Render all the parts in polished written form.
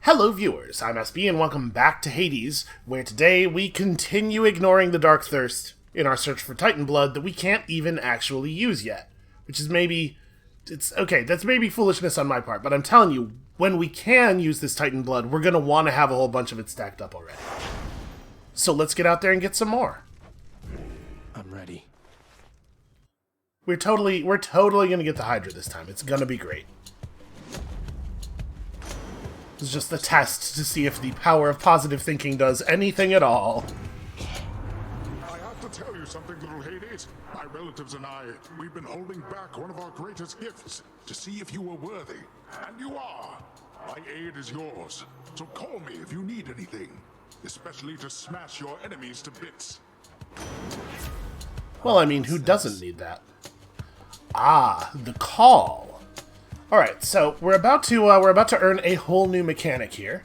Hello viewers, I'm SB and welcome back to Hades, where today we continue ignoring the Dark Thirst in our search for Titan blood that we can't even actually use yet. Which is that's maybe foolishness on my part, but I'm telling you, when we can use this Titan blood, we're going to want to have a whole bunch of it stacked up already. So let's get out there and get some more. I'm ready. We're totally going to get the HYDRA this time. It's going to be great. It's just a test to see if the power of positive thinking does anything at all. I have to tell you something, little Hades. My relatives and we've been holding back one of our greatest gifts to see if you were worthy. And you are. My aid is yours. So call me if you need anything, especially to smash your enemies to bits. Well, I mean, who doesn't need that? Ah, the call. Alright, so we're about to earn a whole new mechanic here.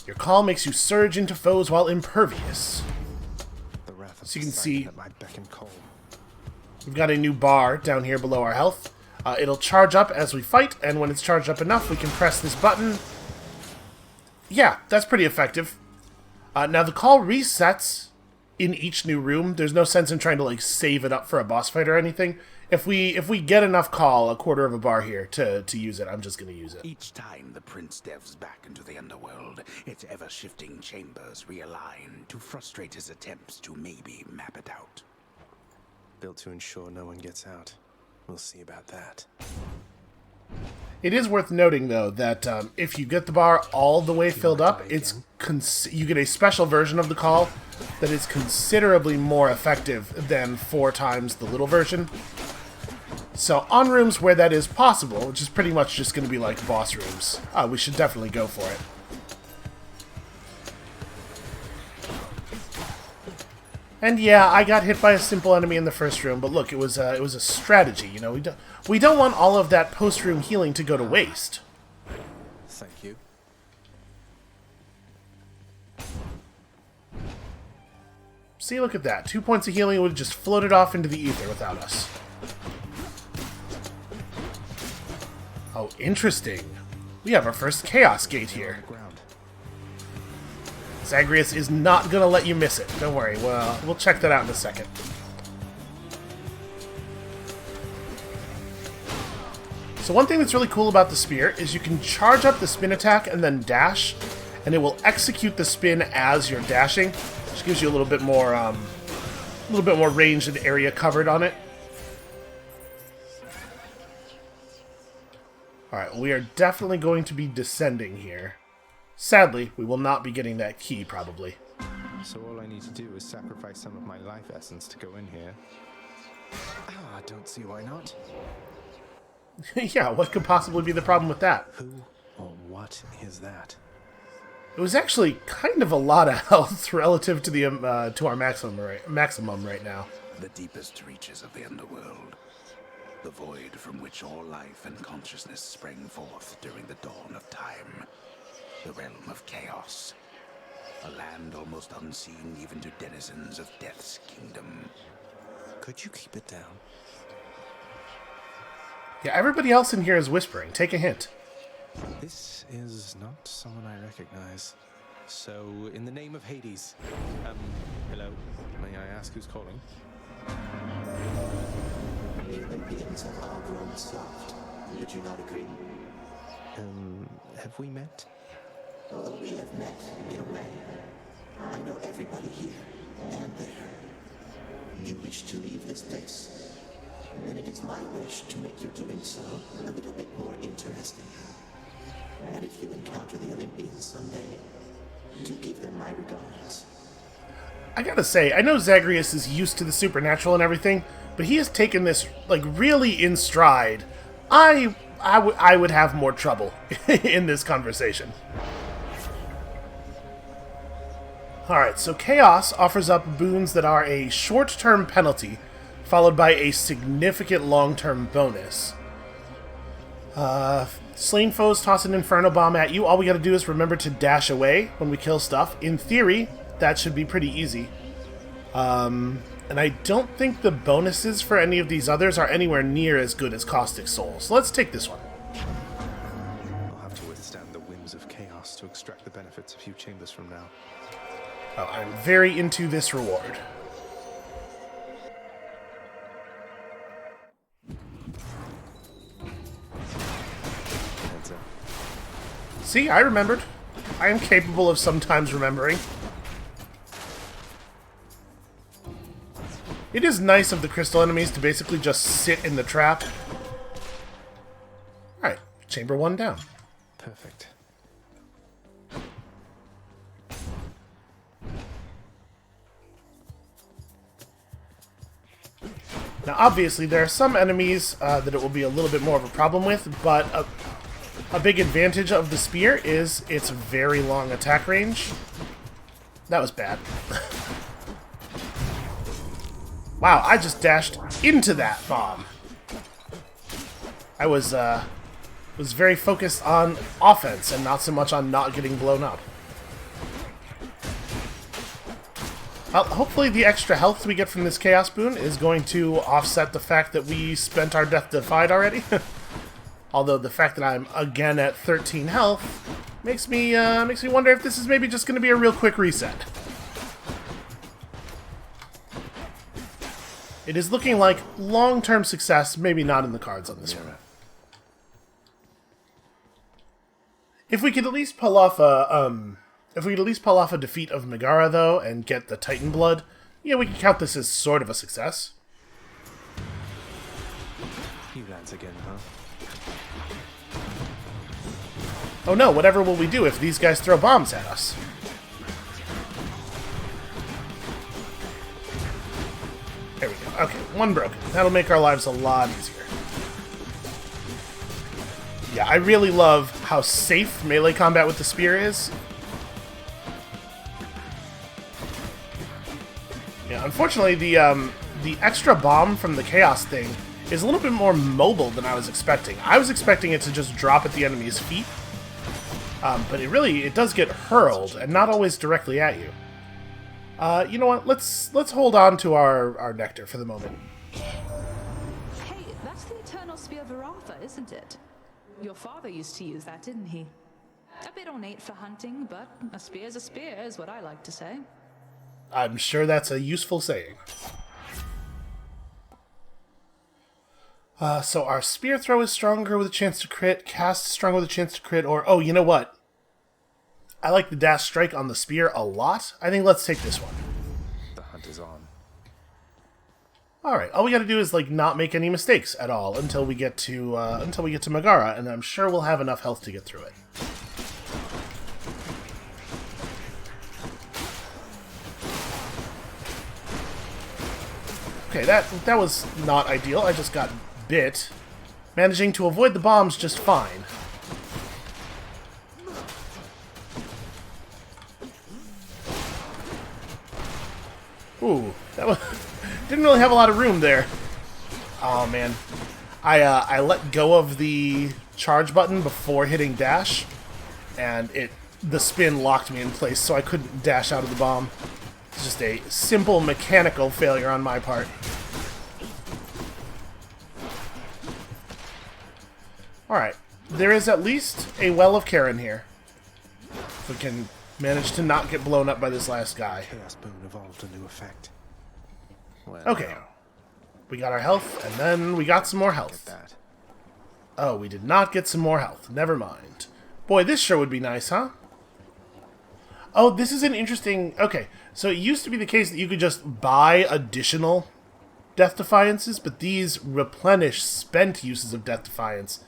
Your call makes you surge into foes while impervious. So you can see we've got a new bar down here below our health. It'll charge up as we fight, and when it's charged up enough, we can press this button. Yeah, that's pretty effective. Now the call resets in each new room. There's no sense in trying to save it up for a boss fight or anything. If we get enough call, a quarter of a bar here, to use it, I'm just going to use it. Each time the prince delves back into the underworld, its ever-shifting chambers realign to frustrate his attempts to maybe map it out. Built to ensure no one gets out. We'll see about that. It is worth noting, though, that if you get the bar all the way filled up, you get a special version of the call that is considerably more effective than 4 times the little version. So on rooms where that is possible, which is pretty much just going to be like boss rooms, we should definitely go for it. And yeah, I got hit by a simple enemy in the first room, but look, it was a strategy. You know, we don't want all of that post-room healing to go to waste. Thank you. See, look at that. 2 points of healing would have just floated off into the ether without us. Oh, interesting. We have our first Chaos Gate here. Zagreus is not going to let you miss it. Don't worry. Well, we'll check that out in a second. So one thing that's really cool about the spear is you can charge up the spin attack and then dash, and it will execute the spin as you're dashing, which gives you a little bit more range and area covered on it. Alright, we are definitely going to be descending here. Sadly, we will not be getting that key, probably. So all I need to do is sacrifice some of my life essence to go in here. I don't see why not. Yeah, what could possibly be the problem with that? Who or what is that? It was actually kind of a lot of health relative to the to our maximum right now. The deepest reaches of the underworld. The void from which all life and consciousness sprang forth during the dawn of time. The realm of chaos. A land almost unseen even to denizens of Death's kingdom. Could you keep it down? Yeah, everybody else in here is whispering. Take a hint. This is not someone I recognize. So, in the name of Hades, hello, may I ask who's calling? The beings have all grown soft. Would you not agree? Have we met? Oh, we have met, in a way. I know everybody here and there. You wish to leave this place, and it is my wish to make your doing so a little bit more interesting. And if you encounter the Olympians someday, do give them my regards. I gotta say, I know Zagreus is used to the supernatural and everything, but he has taken this, really in stride. I would have more trouble in this conversation. Alright, so Chaos offers up boons that are a short-term penalty, followed by a significant long-term bonus. Slain foes toss an Inferno Bomb at you. All we gotta do is remember to dash away when we kill stuff. In theory, that should be pretty easy. And I don't think the bonuses for any of these others are anywhere near as good as Caustic Soul. So let's take this one. I'll have to withstand the whims of chaos to extract the benefits a few chambers from now. Oh, I'm very into this reward. Heads up. See, I remembered. I am capable of sometimes remembering. It is nice of the crystal enemies to basically just sit in the trap. Alright, chamber 1 down. Perfect. Now, obviously, there are some enemies that it will be a little bit more of a problem with, but a big advantage of the spear is its very long attack range. That was bad. Wow, I just dashed into that bomb. I was very focused on offense and not so much on not getting blown up. Hopefully the extra health we get from this Chaos Boon is going to offset the fact that we spent our death defied already. Although the fact that I'm again at 13 health makes me wonder if this is maybe just going to be a real quick reset. It is looking like long-term success, maybe not in the cards on this one. If we could at least pull off a defeat of Megara, though, and get the Titan blood, yeah, we can count this as sort of a success. You lads again, huh? Oh no, whatever will we do if these guys throw bombs at us? There we go. Okay, one broken. That'll make our lives a lot easier. Yeah, I really love how safe melee combat with the spear is. Yeah, unfortunately, the extra bomb from the Chaos thing is a little bit more mobile than I was expecting. I was expecting it to just drop at the enemy's feet, but it does get hurled, and not always directly at you. You know what? Let's hold on to our nectar for the moment. Hey, that's the Eternal Spear Varatha, isn't it? Your father used to use that, didn't he? A bit ornate for hunting, but a spear's a spear, is what I like to say. I'm sure that's a useful saying. So our spear throw is stronger with a chance to crit, cast stronger with a chance to crit, or, oh, you know what? I like the dash strike on the spear a lot. I think let's take this one. The hunt is on. Alright, all we gotta do is, like, not make any mistakes at all until we get to Megara, and I'm sure we'll have enough health to get through it. Okay, that was not ideal. I just got bit. Managing to avoid the bombs just fine. Ooh, that was didn't really have a lot of room there. Oh man, I let go of the charge button before hitting dash, and the spin locked me in place, so I couldn't dash out of the bomb. It's just a simple mechanical failure on my part. Alright, there is at least a well of care in here. If we can manage to not get blown up by this last guy. Chaos Boon evolved a new effect. Well, Okay. We got our health, and then we got some more health. get that. Oh, we did not get some more health. Never mind. Boy, this sure would be nice, huh? Oh, this is an interesting... Okay, so it used to be the case that you could just buy additional Death Defiances, but these replenish spent uses of Death Defiance.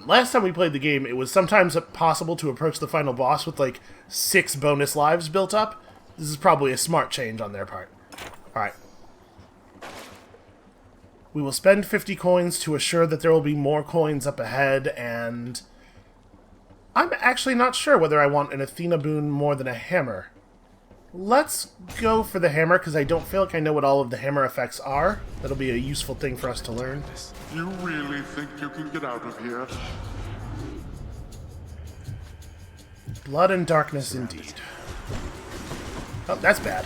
Last time we played the game, it was sometimes possible to approach the final boss with, like, 6 bonus lives built up. This is probably a smart change on their part. Alright. We will spend 50 coins to assure that there will be more coins up ahead, and... I'm actually not sure whether I want an Athena boon more than a hammer. Let's go for the hammer, because I don't feel like I know what all of the hammer effects are. That'll be a useful thing for us to learn. You really think you can get out of here? Blood and darkness indeed. Oh, that's bad.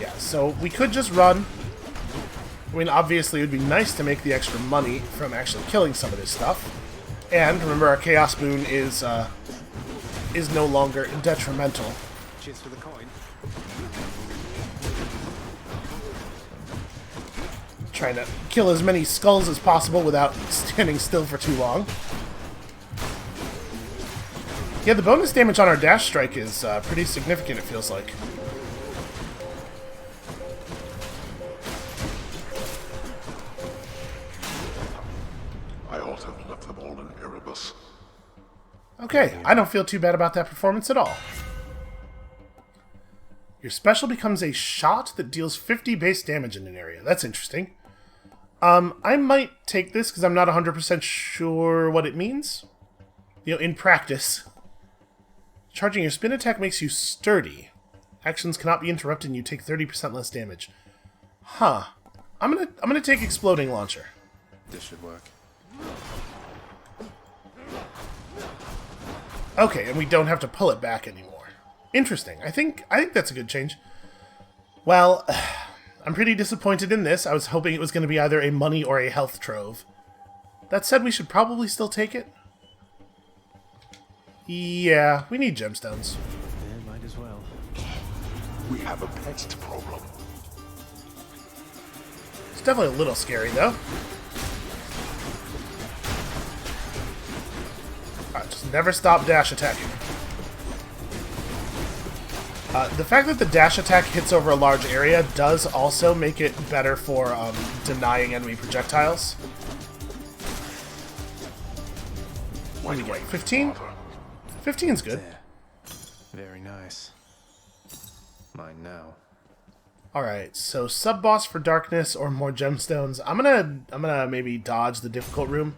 Yeah, so we could just run. I mean, obviously it would be nice to make the extra money from actually killing some of this stuff. And remember, our Chaos Boon is no longer detrimental. Cheers for the coin. Trying to kill as many skulls as possible without standing still for too long. Yeah, the bonus damage on our dash strike is pretty significant, it feels like. I ought to have left them all in Erebus. Okay, I don't feel too bad about that performance at all. Your special becomes a shot that deals 50 base damage in an area. That's interesting. I might take this because I'm not 100% sure what it means. You know, in practice. Charging your spin attack makes you sturdy. Actions cannot be interrupted and you take 30% less damage. Huh. I'm gonna take Exploding Launcher. This should work. Okay, and we don't have to pull it back anymore. Interesting. I think that's a good change. Well, I'm pretty disappointed in this. I was hoping it was going to be either a money or a health trove. That said, we should probably still take it. Yeah, we need gemstones. Yeah, might as well. We have a pest problem. It's definitely a little scary, though. Alright, just never stop dash attacking. The fact that the dash attack hits over a large area does also make it better for denying enemy projectiles. What do you get? 15? 15's good. There. Very nice. Mine now. Alright, so sub-boss for darkness or more gemstones. I'm gonna maybe dodge the difficult room.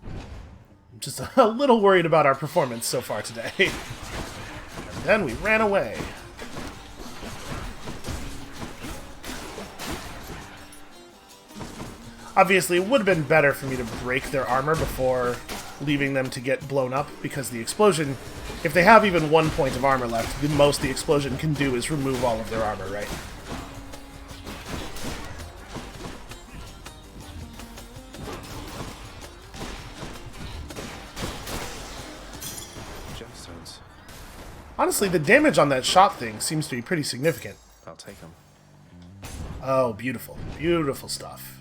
I'm just a little worried about our performance so far today. And then we ran away. Obviously, it would have been better for me to break their armor before leaving them to get blown up, because the explosion, if they have even 1 point of armor left, the most the explosion can do is remove all of their armor, right? Gemstones. Honestly, the damage on that shot thing seems to be pretty significant. I'll take them. Oh, beautiful. Beautiful stuff.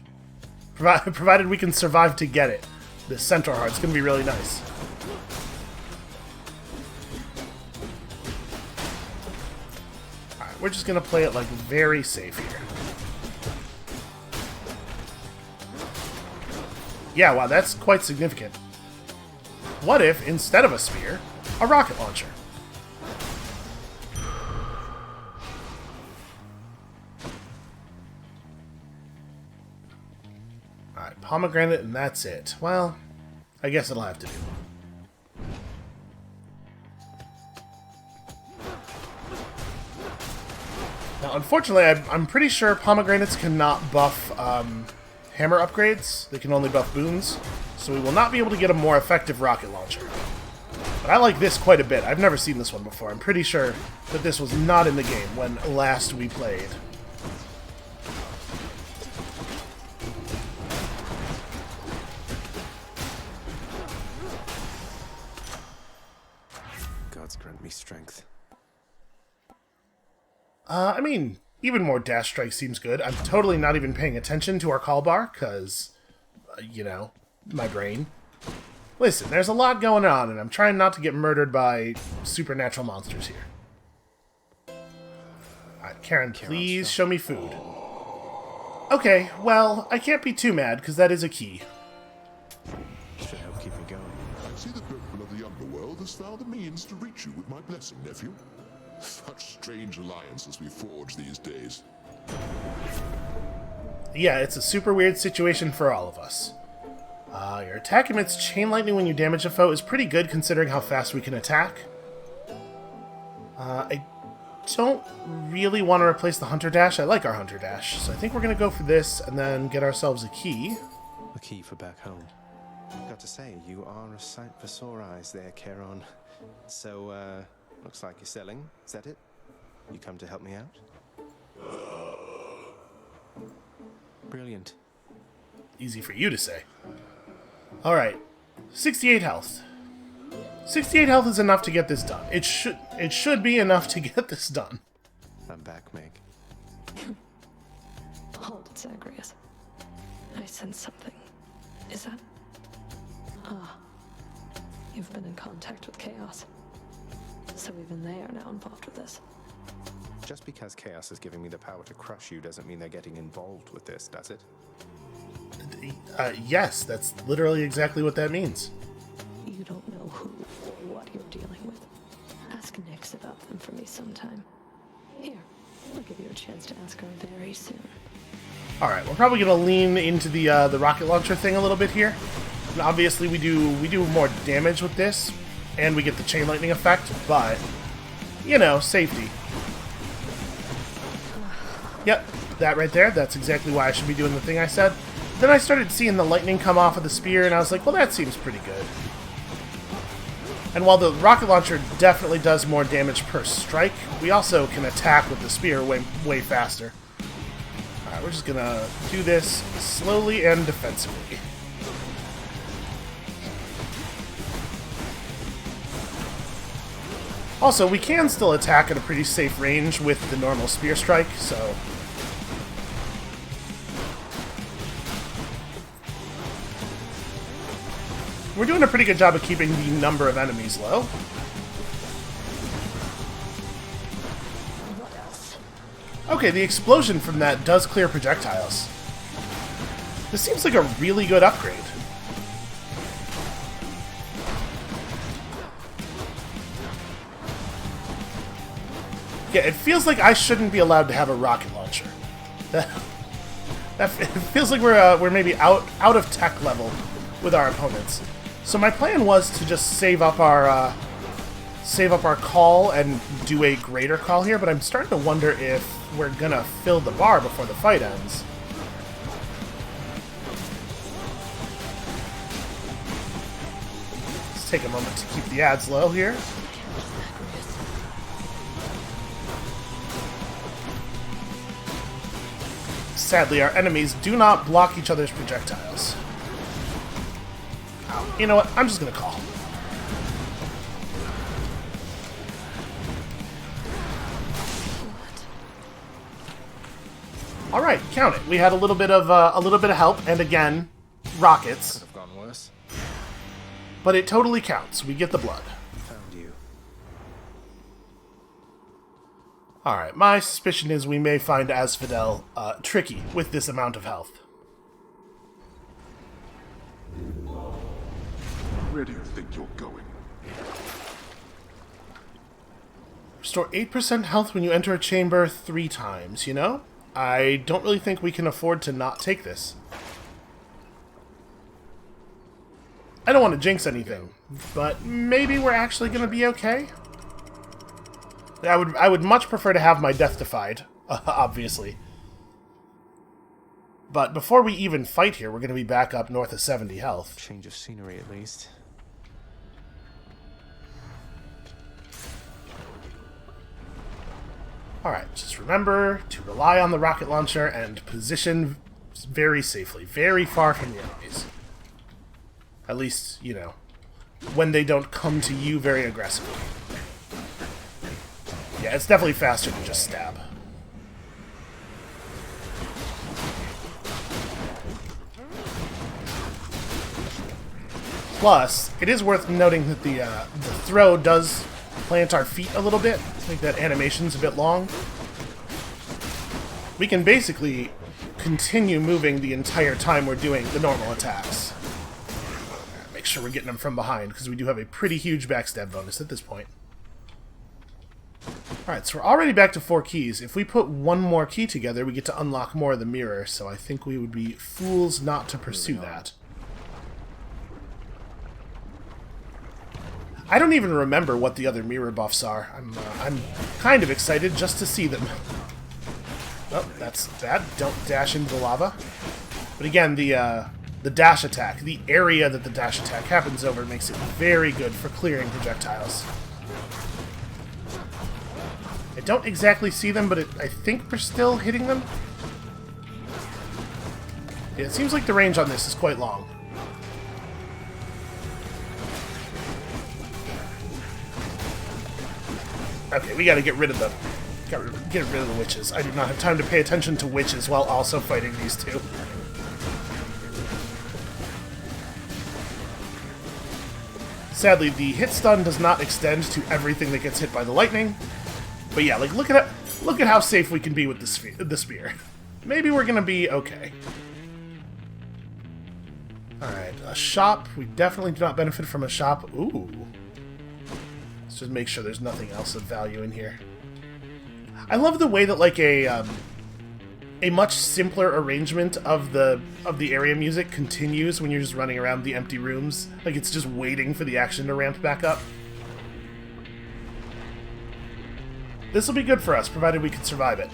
Provided we can survive to get it. This Centaur Heart's gonna be really nice. Alright, we're just gonna play it like very safe here. Yeah, wow, that's quite significant. What if, instead of a spear, a rocket launcher? Alright, pomegranate and that's it. Well, I guess it'll have to do. Now, unfortunately, I'm pretty sure pomegranates cannot buff hammer upgrades. They can only buff boons. So we will not be able to get a more effective rocket launcher. But I like this quite a bit. I've never seen this one before. I'm pretty sure that this was not in the game when last we played. Gods grant me strength. I mean, even more dash strike seems good. I'm totally not even paying attention to our call bar, because, you know, my brain. Listen, there's a lot going on, and I'm trying not to get murdered by supernatural monsters here. Alright, Karen, please show me food. Okay, well, I can't be too mad, because that is a key. Should help keep me going. I see the people of the underworld has found the means to reach you with my blessing, nephew. Such strange alliances we forge these days. Yeah, it's a super weird situation for all of us. Your attack emits chain lightning when you damage a foe is pretty good considering how fast we can attack. I don't really want to replace the Hunter Dash. I like our Hunter Dash, so I think we're going to go for this and then get ourselves a key. A key for back home. Got to say, you are a sight for sore eyes there, Charon. So, looks like you're selling. Is that it? You come to help me out? Brilliant. Easy for you to say. Alright. 68 health. 68 health is enough to get this done. It should be enough to get this done. I'm back, Meg. Hold it, Zagreus. I sense something. Is that... Ah. You've been in contact with Chaos. So even they are now involved with this. Just because Chaos is giving me the power to crush you doesn't mean they're getting involved with this, does it? Yes, that's literally exactly what that means. You don't know who or what you're dealing with. Ask Nyx about them for me sometime. Here, I'll give you a chance to ask her very soon. Alright, we're probably going to lean into the rocket launcher thing a little bit here. And obviously we do more damage with this, and we get the chain lightning effect, but, you know, safety. Yep, that right there, that's exactly why I should be doing the thing I said. Then I started seeing the lightning come off of the spear, and I was like, well, that seems pretty good. And while the rocket launcher definitely does more damage per strike, we also can attack with the spear way faster. Alright, we're just gonna do this slowly and defensively. Also, we can still attack at a pretty safe range with the normal spear strike, so... we're doing a pretty good job of keeping the number of enemies low. Okay, the explosion from that does clear projectiles. This seems like a really good upgrade. Yeah, it feels like I shouldn't be allowed to have a rocket launcher. It feels like we're maybe out of tech level with our opponents. So my plan was to just save up our call and do a greater call here, but I'm starting to wonder if we're gonna fill the bar before the fight ends. Let's take a moment to keep the ads low here. Sadly, our enemies do not block each other's projectiles. Ow. You know what? I'm just gonna call. All right, count it. We had a little bit of help, and again, rockets. Could have gone worse. But it totally counts. We get the blood. Found you. All right. My suspicion is we may find ASPHODEL tricky with this amount of health. Where do you think you're going? Restore 8% health when you enter a chamber 3 times, you know? I don't really think we can afford to not take this. I don't want to jinx anything, but maybe we're actually going to be okay? I would much prefer to have my death defied, obviously. But before we even fight here, we're going to be back up north of 70 health. Change of scenery, at least. Alright, just remember to rely on the rocket launcher and position very safely, very far from the enemies. At least, you know, when they don't come to you very aggressively. Yeah, it's definitely faster to just stab. Plus, it is worth noting that the throw does plant our feet a little bit. I think that animation's a bit long. We can basically continue moving the entire time we're doing the normal attacks. Make sure we're getting them from behind, because we do have a pretty huge backstab bonus at this point. Alright, so we're already back to 4 keys. If we put one more key together, we get to unlock more of the mirror, so I think we would be fools not to pursue that. I don't even remember what the other mirror buffs are. I'm kind of excited just to see them. Oh, that's bad. Don't dash into the lava. But again, the dash attack, the area that the dash attack happens over, makes it very good for clearing projectiles. I don't exactly see them, but I think we're still hitting them. Yeah, it seems like the range on this is quite long. Okay, we gotta get rid of them. Get rid of the witches. I do not have time to pay attention to witches while also fighting these two. Sadly, the hit stun does not extend to everything that gets hit by the lightning. But yeah, like look at how safe we can be with the spear. Maybe we're gonna be okay. Alright, a shop. We definitely do not benefit from a shop. Ooh. Let's just make sure there's nothing else of value in here. I love the way that like a much simpler arrangement of the area music continues when you're just running around the empty rooms. Like it's just waiting for the action to ramp back up. This will be good for us, provided we can survive it.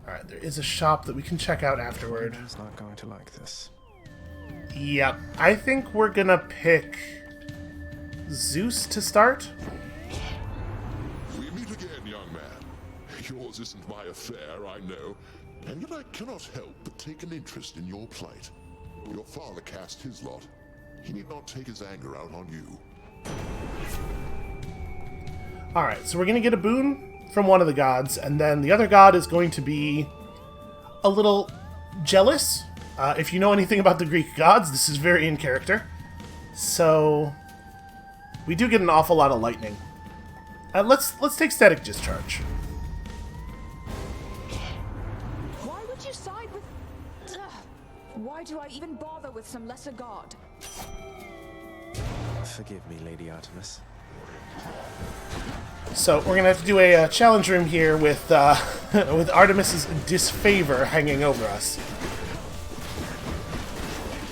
Alright, there is a shop that we can check out afterward. He's not going to like this. Yep, I think we're gonna pick Zeus to start. We meet again, young man. Yours isn't my affair, I know. And yet I cannot help but take an interest in your plight. Your father cast his lot. He need not take his anger out on you. Alright, so we're going to get a boon from one of the gods, and then the other god is going to be a little jealous. If you know anything about the Greek gods, this is very in character. So, we do get an awful lot of lightning. Let's take static discharge. Why would you side with... Ugh. Why do I even bother with some lesser god? Forgive me, Lady Artemis. So we're gonna have to do a challenge room here with with Artemis's disfavor hanging over us.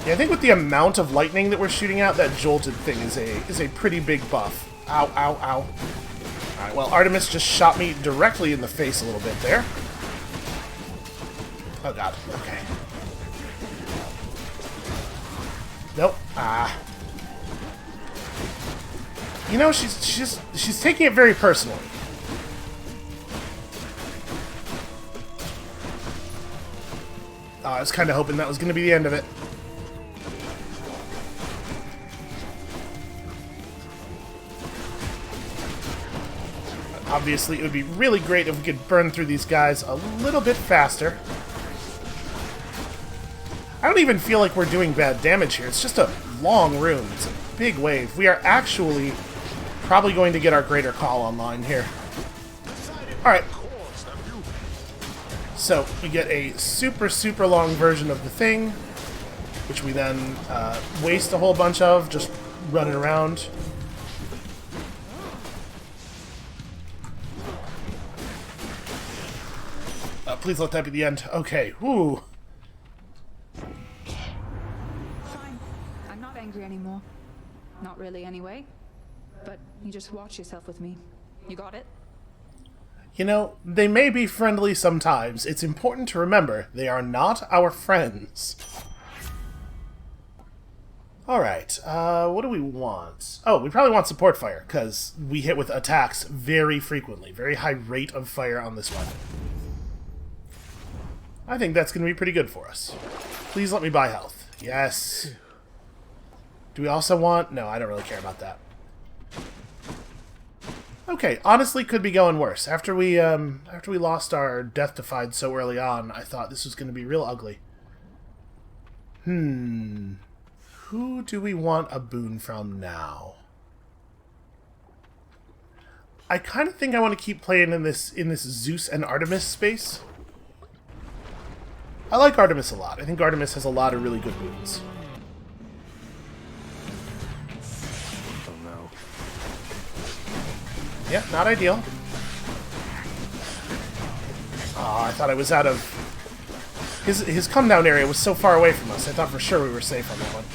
Yeah, I think with the amount of lightning that we're shooting out, that jolted thing is a pretty big buff. Ow, ow, ow. Alright, well, Artemis just shot me directly in the face a little bit there. Oh god, okay. Nope. You know, she's taking it very personally. Oh, I was kind of hoping that was going to be the end of it. Obviously, it would be really great if we could burn through these guys a little bit faster. I don't even feel like we're doing bad damage here. It's just a long room. It's a big wave. We are actually probably going to get our greater call online here. Alright. So, we get a super, super long version of the thing, which we then waste a whole bunch of, just running around. Please let that be the end. Okay, whoo. Fine. I'm not angry anymore. Not really, anyway. But you just watch yourself with me. You got it? You know, they may be friendly sometimes. It's important to remember they are not our friends. Alright, what do we want? Oh, we probably want support fire, because we hit with attacks very frequently. Very high rate of fire on this weapon. I think that's going to be pretty good for us. Please let me buy health. Yes. Do we also want... No, I don't really care about that. Okay, honestly, could be going worse. After we lost our death defied so early on, I thought this was going to be real ugly. Who do we want a boon from now? I kind of think I want to keep playing in this Zeus and Artemis space. I like Artemis a lot. I think Artemis has a lot of really good boons. Oh no. Yeah, not ideal. Oh, I thought I was out of... His come down area was so far away from us. I thought for sure we were safe on that one.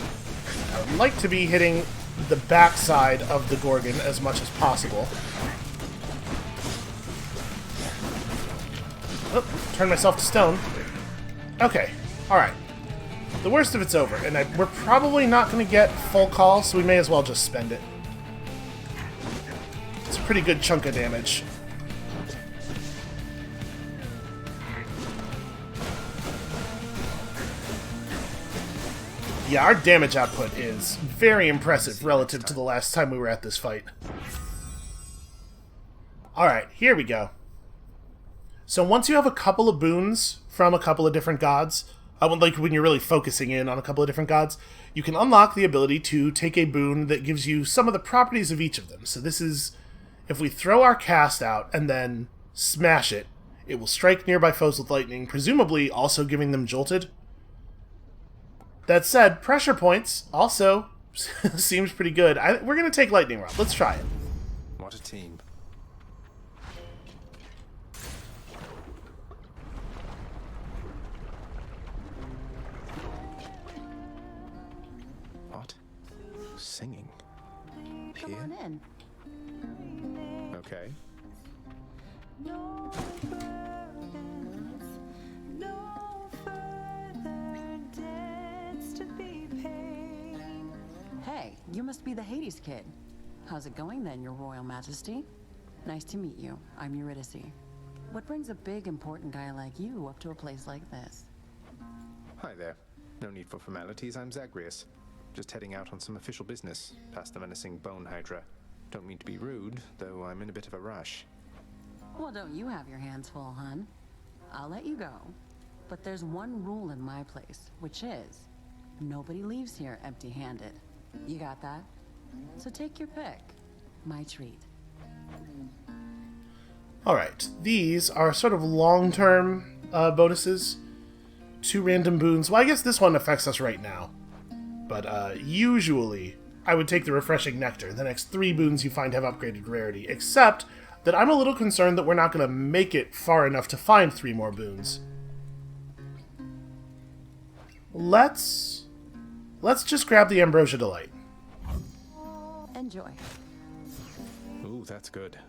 I would like to be hitting the backside of the Gorgon as much as possible. Oh, turn myself to stone. Okay, alright. The worst of it's over, and we're probably not going to get full call, so we may as well just spend it. It's a pretty good chunk of damage. Yeah, our damage output is very impressive relative to the last time we were at this fight. Alright, here we go. So once you have a couple of boons from a couple of different gods, like when you're really focusing in on a couple of different gods, you can unlock the ability to take a boon that gives you some of the properties of each of them. So this is, if we throw our cast out and then smash it, it will strike nearby foes with lightning, presumably also giving them jolted. That said, pressure points also seems pretty good. We're going to take lightning rod. Let's try it. What a team. What? Singing? Come Here? on in. Okay. No burdens, no further debts to be paid. Hey, you must be the Hades kid. How's it going then, your royal majesty? Nice to meet you. I'm Eurydice. What brings a big, important guy like you up to a place like this? Hi there. No need for formalities, I'm Zagreus. Just heading out on some official business, past the menacing bone hydra. Don't mean to be rude, though I'm in a bit of a rush. Well, don't you have your hands full, hun? I'll let you go. But there's one rule in my place, which is nobody leaves here empty-handed. You got that? So take your pick. My treat. Alright, these are sort of long-term bonuses. 2 random boons. Well, I guess this one affects us right now. But usually, I would take the Refreshing Nectar. The next 3 boons you find have upgraded rarity, except that I'm a little concerned that we're not going to make it far enough to find 3 more boons. Let's just grab the Ambrosia Delight. Enjoy. Ooh, that's good.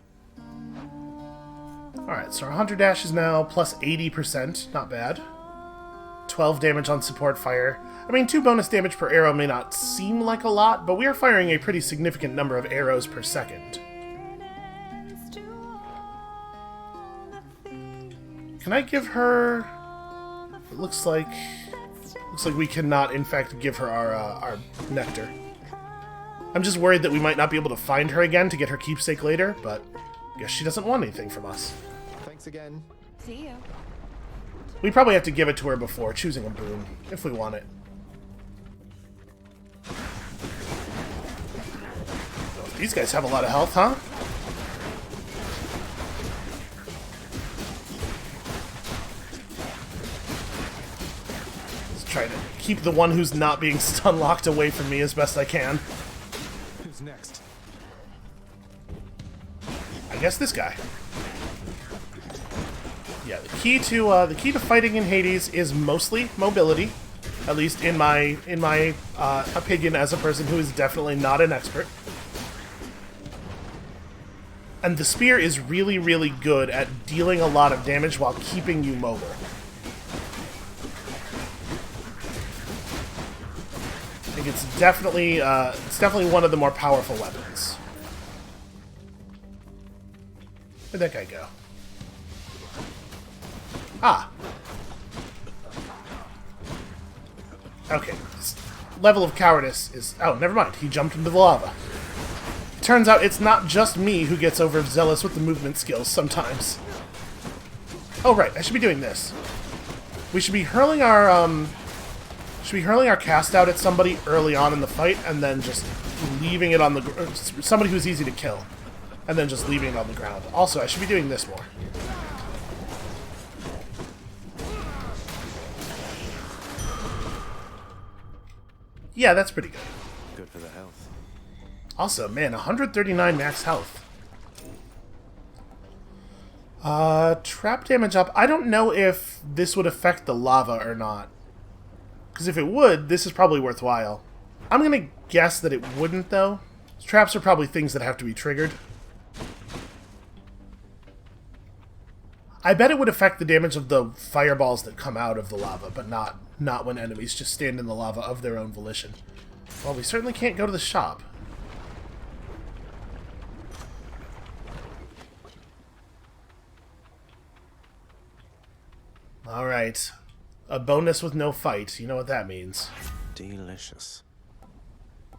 Alright, so our Hunter Dash is now plus 80%. Not bad. 12 damage on support fire. I mean, 2 bonus damage per arrow may not seem like a lot, but we are firing a pretty significant number of arrows per second. Can I give her... It looks like we cannot, in fact, give her our nectar. I'm just worried that we might not be able to find her again to get her keepsake later, but I guess she doesn't want anything from us. Thanks again. See you. We probably have to give it to her before choosing a boon, if we want it. Oh, these guys have a lot of health, huh? Let's try to keep the one who's not being stun locked away from me as best I can. Who's next? I guess this guy. Yeah, the key to fighting in Hades is mostly mobility, at least in my opinion as a person who is definitely not an expert. And the spear is really, really good at dealing a lot of damage while keeping you mobile. I think it's definitely one of the more powerful weapons. Where'd that guy go? Ah. Okay. This level of cowardice is... Oh, never mind. He jumped into the lava. Turns out it's not just me who gets overzealous with the movement skills sometimes. Oh, right. I should be doing this. We should be hurling our, cast out at somebody early on in the fight, and then just leaving it on the... somebody who's easy to kill. And then just leaving it on the ground. Also, I should be doing this more. Yeah, that's pretty good. Good for the health. Also, man, 139 max health. Trap damage up. I don't know if this would affect the lava or not. Because if it would, this is probably worthwhile. I'm going to guess that it wouldn't, though. Traps are probably things that have to be triggered. I bet it would affect the damage of the fireballs that come out of the lava, but not when enemies just stand in the lava of their own volition. Well, we certainly can't go to the shop. Alright. A bonus with no fight. You know what that means. Delicious.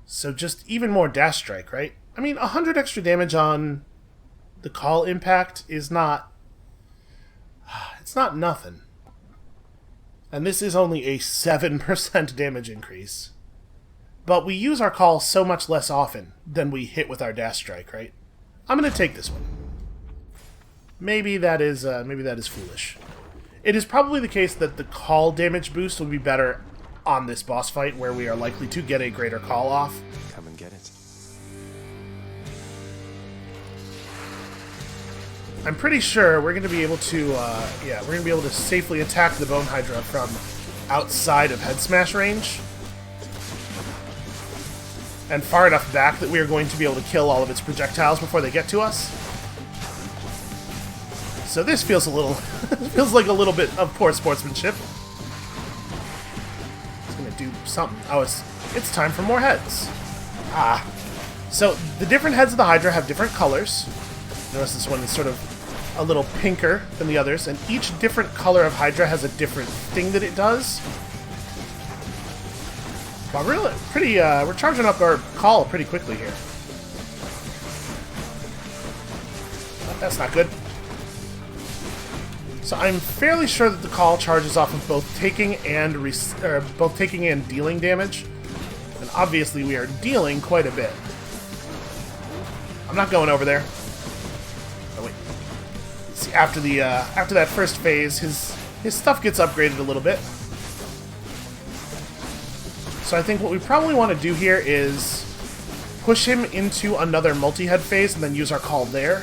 So just even more dash strike, right? I mean, 100 extra damage on the call impact is not... It's not nothing. And this is only a 7% damage increase. But we use our call so much less often than we hit with our dash strike, right? I'm going to take this one. Maybe that is foolish. It is probably the case that the call damage boost will be better on this boss fight, where we are likely to get a greater call off. Come and get it. I'm pretty sure we're going to be able to, we're going to be able to safely attack the Bone Hydra from outside of head smash range. And far enough back that we are going to be able to kill all of its projectiles before they get to us. So this feels a little, feels like a little bit of poor sportsmanship. It's going to do something. Oh, it's time for more heads. Ah. So the different heads of the Hydra have different colors. Notice this one is sort of a little pinker than the others, and each different color of Hydra has a different thing that it does. Well, really, we're charging up our call pretty quickly here. But that's not good. So I'm fairly sure that the call charges off of both taking and dealing damage, and obviously we are dealing quite a bit. I'm not going over there. Oh wait. See, after that first phase, his stuff gets upgraded a little bit. So I think what we probably want to do here is push him into another multi-head phase and then use our call there.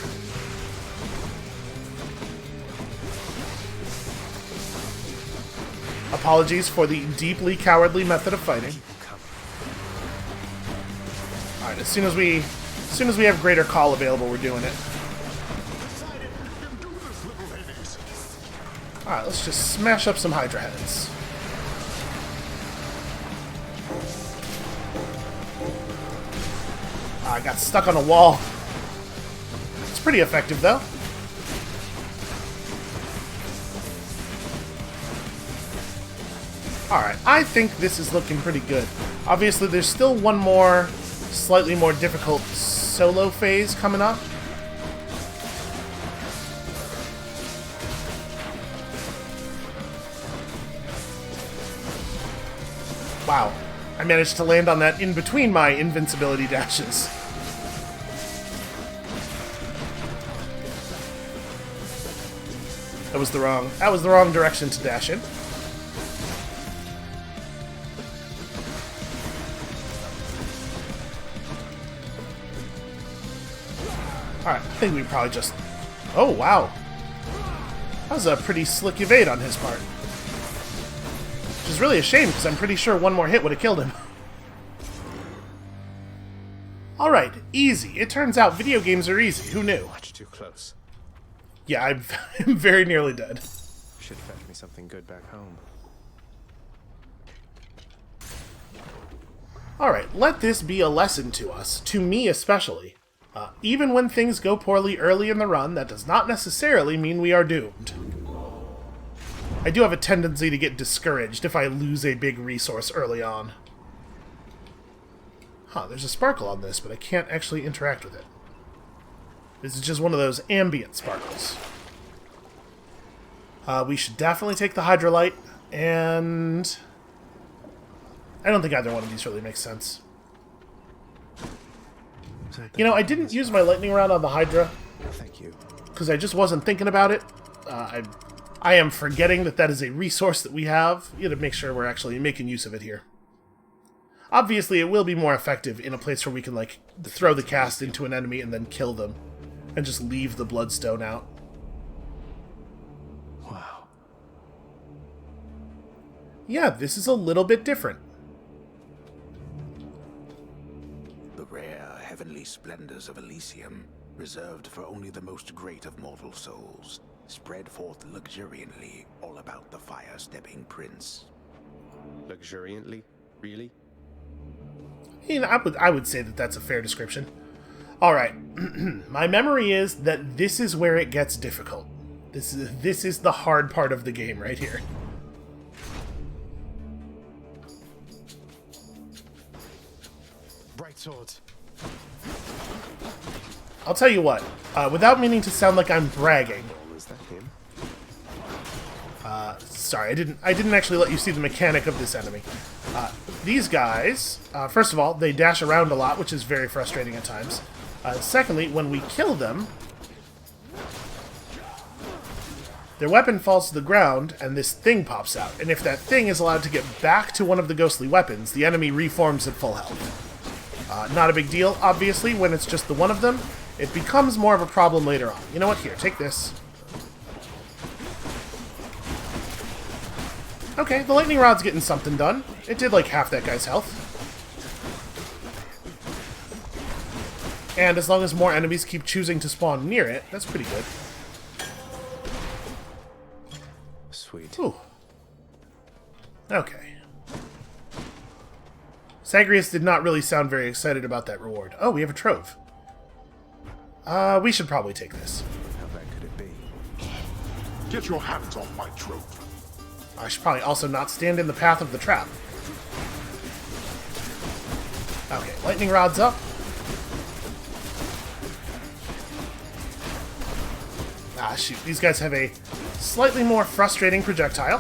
Apologies for the deeply cowardly method of fighting. Alright, as soon as we have greater call available, we're doing it. Alright, let's just smash up some Hydra heads. I got stuck on a wall. It's pretty effective, though. Alright, I think this is looking pretty good. Obviously, there's still one more, slightly more difficult solo phase coming up. Wow. I managed to land on that in between my invincibility dashes. That was the wrong direction to dash in. Alright, I think we probably just... Oh, wow. That was a pretty slick evade on his part. Which is really a shame, because I'm pretty sure one more hit would have killed him. Alright, easy. It turns out video games are easy. Who knew? Much too close. Yeah, I'm very nearly dead. Should fetch me something good back home. Alright, let this be a lesson to us, to me especially. Even when things go poorly early in the run, that does not necessarily mean we are doomed. I do have a tendency to get discouraged if I lose a big resource early on. Huh, there's a sparkle on this, but I can't actually interact with it. This is just one of those ambient sparkles. We should definitely take the Hydrolite, and... I don't think either one of these really makes sense. You know, I didn't use my lightning round on the Hydra. Thank you. Because I just wasn't thinking about it. I am forgetting that is a resource that we have. You gotta make sure we're actually making use of it here. Obviously, it will be more effective in a place where we can, like, throw the cast into an enemy and then kill them. And just leave the Bloodstone out. Wow. Yeah, this is a little bit different. The rare heavenly splendors of Elysium, reserved for only the most great of mortal souls, spread forth luxuriantly all about the fire-stepping prince. Luxuriantly? Really? I mean, I would say that that's a fair description. Alright, my memory is that this is where it gets difficult. This is the hard part of the game right here. Bright swords. I'll tell you what, without meaning to sound like I'm bragging. Oh, is that him? Sorry, I didn't actually let you see the mechanic of this enemy. These guys, first of all, they dash around a lot, which is very frustrating at times. Secondly, when we kill them, their weapon falls to the ground, and this thing pops out. And if that thing is allowed to get back to one of the ghostly weapons, the enemy reforms at full health. Not a big deal, obviously, when it's just the one of them. It becomes more of a problem later on. You know what? Here, take this. Okay, the lightning rod's getting something done. It did like half that guy's health. And as long as more enemies keep choosing to spawn near it, that's pretty good. Sweet. Ooh. Okay. Zagreus did not really sound very excited about that reward. Oh, we have a trove. We should probably take this. How bad could it be? Get your hands off my trove. I should probably also not stand in the path of the trap. Okay, lightning rod's up. Ah, shoot. These guys have a slightly more frustrating projectile.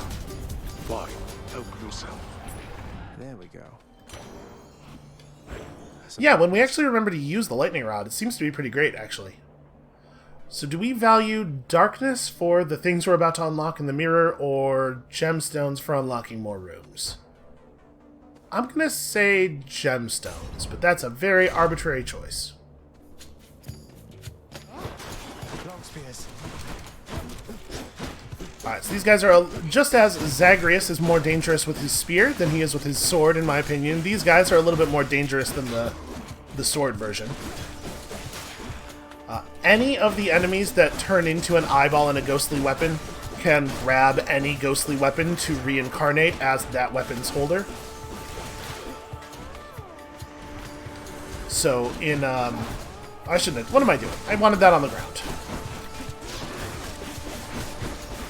Fine. Help yourself. There we go. Yeah, when we actually remember to use the lightning rod, it seems to be pretty great, actually. So do we value darkness for the things we're about to unlock in the mirror, or gemstones for unlocking more rooms? I'm going to say gemstones, but that's a very arbitrary choice. Long spears. Alright, so these guys are just as Zagreus is more dangerous with his spear than he is with his sword, in my opinion. These guys are a little bit more dangerous than the sword version. Any of the enemies that turn into an eyeball and a ghostly weapon can grab any ghostly weapon to reincarnate as that weapon's holder. So in, I shouldn't have, what am I doing? I wanted that on the ground.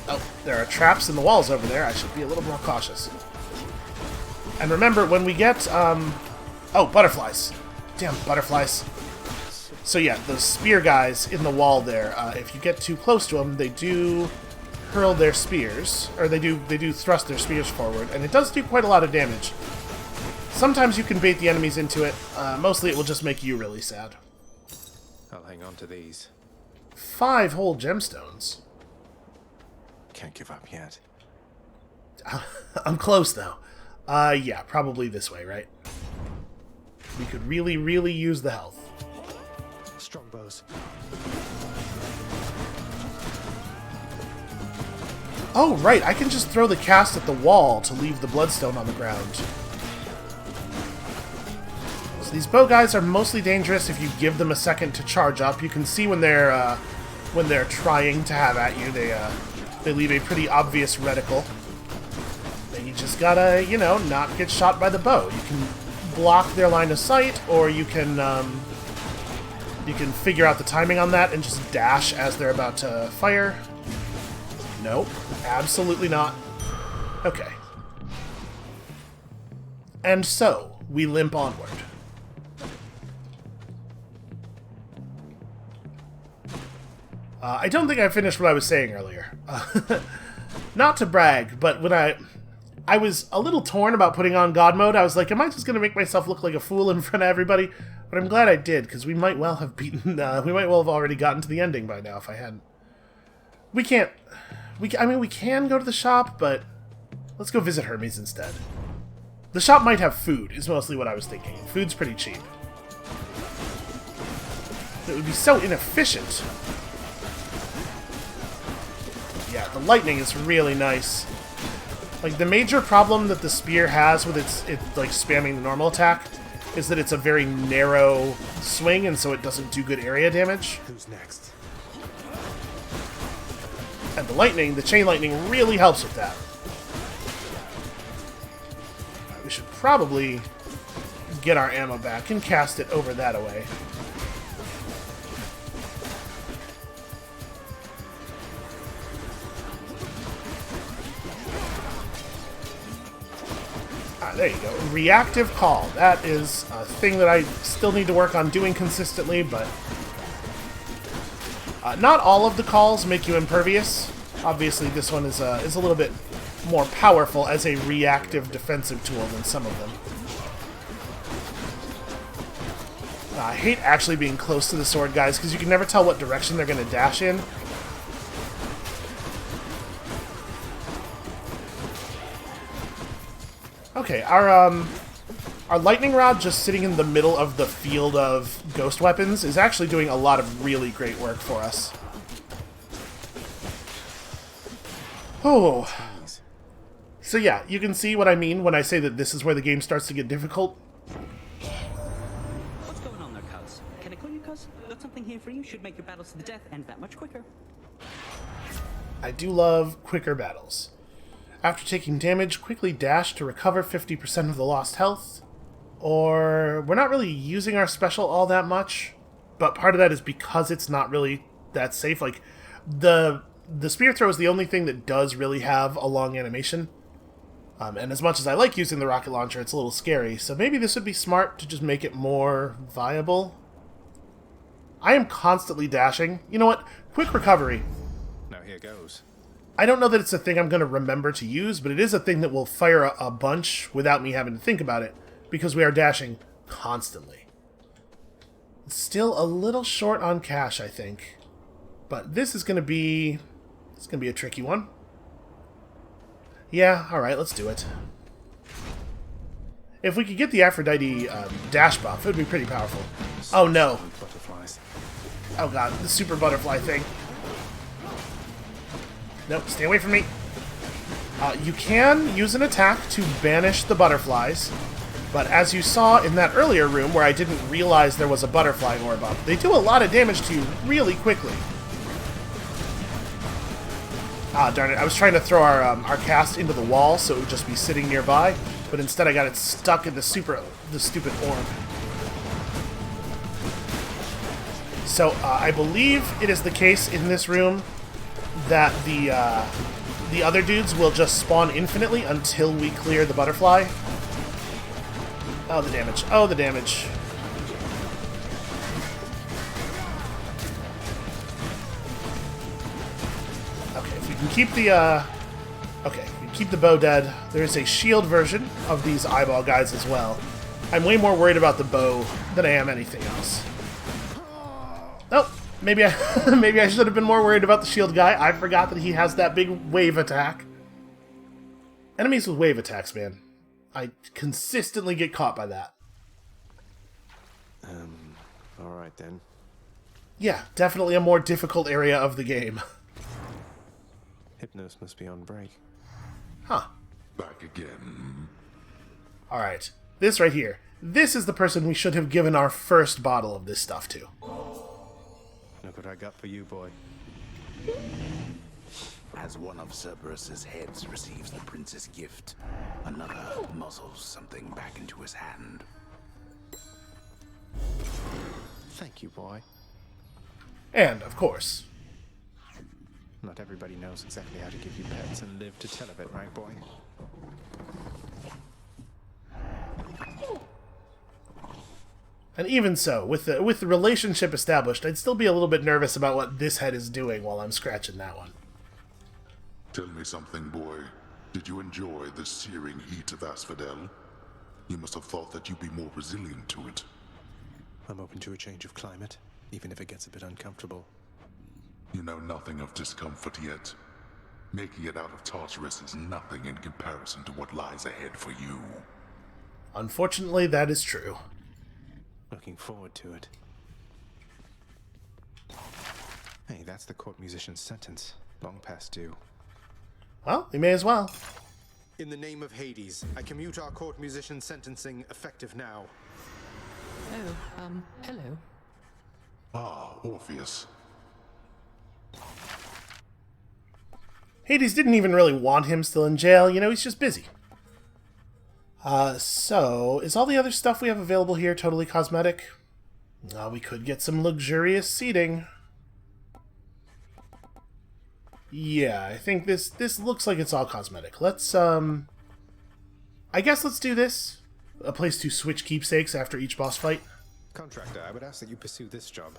Oh, there are traps in the walls over there. I should be a little more cautious. And remember, when we get, oh, butterflies. Damn butterflies. So yeah, those spear guys in the wall there, if you get too close to them, they do hurl their spears, or they do thrust their spears forward, and it does do quite a lot of damage. Sometimes you can bait the enemies into it, mostly it will just make you really sad. I'll hang on to these. 5 whole gemstones. Can't give up yet. I'm close, though. Yeah, probably this way, right? We could really, really use the health. Strongbows. Oh, right, I can just throw the cast at the wall to leave the bloodstone on the ground. So these bow guys are mostly dangerous if you give them a second to charge up. You can see when they're trying to have at you, they leave a pretty obvious reticle. And you just gotta, you know, not get shot by the bow. You can block their line of sight, or you can figure out the timing on that and just dash as they're about to fire. Nope, absolutely not. Okay. And so, we limp onward. I don't think I finished what I was saying earlier. Not to brag, but when I was a little torn about putting on God mode. I was like, am I just going to make myself look like a fool in front of everybody? But I'm glad I did, because we might well have beaten, we might well have already gotten to the ending by now if I hadn't. We can't, I mean, we can go to the shop, but let's go visit Hermes instead. The shop might have food, is mostly what I was thinking. Food's pretty cheap. It would be so inefficient. Yeah, the lightning is really nice. Like, the major problem that the spear has with its like, spamming the normal attack is that it's a very narrow swing, and so it doesn't do good area damage. Who's next? And the lightning, the chain lightning, really helps with that. We should probably get our ammo back and cast it over that away. there you go. Reactive call. That is a thing that I still need to work on doing consistently, but... not all of the calls make you impervious. Obviously, this one is a little bit more powerful as a reactive defensive tool than some of them. I hate actually being close to the sword guys, because you can never tell what direction they're going to dash in. Okay, our lightning rod just sitting in the middle of the field of ghost weapons is actually doing a lot of really great work for us. Oh. So yeah, you can see what I mean when I say that this is where the game starts to get difficult. What's going on there, cuz? Can I call you cuz? Got something here for you. Should make your battles to the death end that much quicker. I do love quicker battles. After taking damage, quickly dash to recover 50% of the lost health. Or, we're not really using our special all that much, but part of that is because it's not really that safe. Like, the spear throw is the only thing that does really have a long animation. And as much as I like using the rocket launcher, it's a little scary, so maybe this would be smart to just make it more viable. I am constantly dashing. You know what? Quick recovery. Now here goes. I don't know that it's a thing I'm going to remember to use, but it is a thing that will fire a bunch without me having to think about it, because we are dashing constantly. It's still a little short on cash, I think. But this is going to be... it's going to be a tricky one. Yeah, alright, let's do it. If we could get the Aphrodite dash buff, it would be pretty powerful. Oh no. Butterflies. Oh god, the super butterfly thing. Nope, stay away from me. You can use an attack to banish the butterflies, but as you saw in that earlier room where I didn't realize there was a butterfly orb up, they do a lot of damage to you really quickly. Ah, darn it, I was trying to throw our cast into the wall so it would just be sitting nearby, but instead I got it stuck in the stupid orb. So, I believe it is the case in this room that the other dudes will just spawn infinitely until we clear the butterfly. Oh, the damage. Oh, the damage. Okay, if we can keep the, okay, we can keep the bow dead. There is a shield version of these eyeball guys as well. I'm way more worried about the bow than I am anything else. Oh, maybe I should have been more worried about the shield guy. I forgot that he has that big wave attack. Enemies with wave attacks, man. I consistently get caught by that. Alright then. Yeah, definitely a more difficult area of the game. Hypnos must be on break. Huh. Back again. Alright, this right here. This is the person we should have given our first bottle of this stuff to. Look what I got for you, boy. As one of Cerberus's heads receives the prince's gift, another muzzles something back into his hand. Thank you, boy. And, of course, Not everybody knows exactly how to give you pets and live to tell of it, right, boy? and even so, with the relationship established, I'd still be a little bit nervous about what this head is doing while I'm scratching that one. Tell me something, boy. Did you enjoy the searing heat of Asphodel? You must have thought that you'd be more resilient to it. I'm open to a change of climate, even if it gets a bit uncomfortable. You know nothing of discomfort yet. Making it out of Tartarus is nothing in comparison to what lies ahead for you. Unfortunately, that is true. Looking forward to it. Hey, that's the court musician's sentence. Long past due. Well, we may as well. In the name of Hades, I commute our court musician's sentencing effective now. Oh, hello. Ah, Orpheus. Hades didn't even really want him still in jail, you know, he's just busy. So, is all the other stuff we have available here totally cosmetic? We could get some luxurious seating. Yeah, I think this looks like it's all cosmetic. Let's, I guess let's do this. A place to switch keepsakes after each boss fight. Contractor, I would ask that you pursue this job.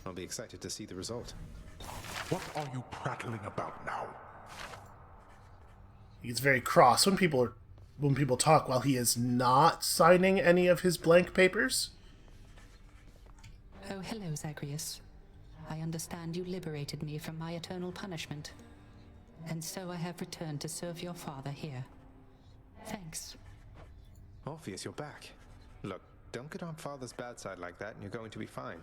I'll be excited to see the result. What are you prattling about now? He gets very cross when people talk while he is not signing any of his blank papers. Oh, hello, Zagreus. I understand you liberated me from my eternal punishment. And so I have returned to serve your father here. Thanks. Orpheus, you're back. Look, don't get on Father's bad side like that and you're going to be fine.